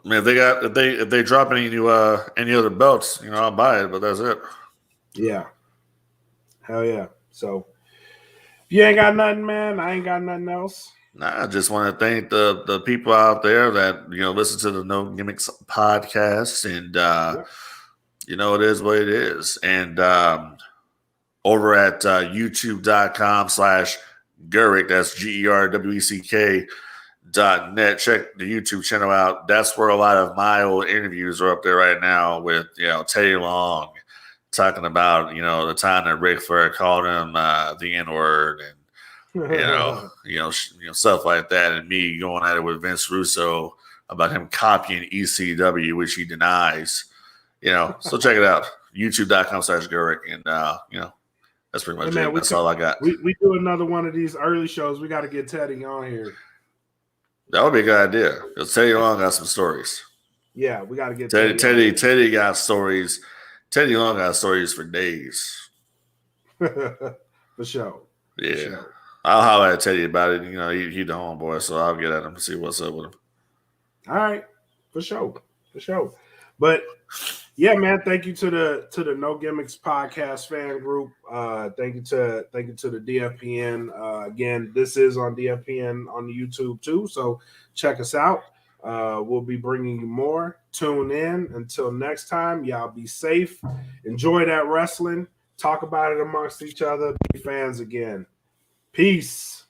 I mean, if they drop any other belts, I'll buy it, but that's it. Yeah. Hell yeah. So if you ain't got nothing, man, I ain't got nothing else. Nah, I just want to thank the people out there that, listen to the No Gimmicks podcast, and it is what it is. And over at youtube.com/Gerwick, that's GERWECK, net. Check the YouTube channel out. That's where a lot of my old interviews are up there right now with, Teddy Long talking about, the time that Ric Flair called him the N-word and, stuff like that. And me going at it with Vince Russo about him copying ECW, which he denies, so check it out. YouTube.com/Gurick. And, that's pretty much it. That's all I got. We do another one of these early shows. We got to get Teddy on here. That would be a good idea. Because Teddy Long got some stories. Yeah, we got to get Teddy got stories. Teddy Long got stories for days. For sure. Yeah. For sure. I'll holler at Teddy about it. He the homeboy, so I'll get at him and see what's up with him. All right. For sure. But yeah, man, thank you to the No Gimmicks podcast fan group. Thank you to the DFPN. Again, this is on DFPN on the YouTube too, so check us out. We'll be bringing you more. Tune in. Until next time, y'all be safe. Enjoy that wrestling. Talk about it amongst each other. Be fans again. Peace.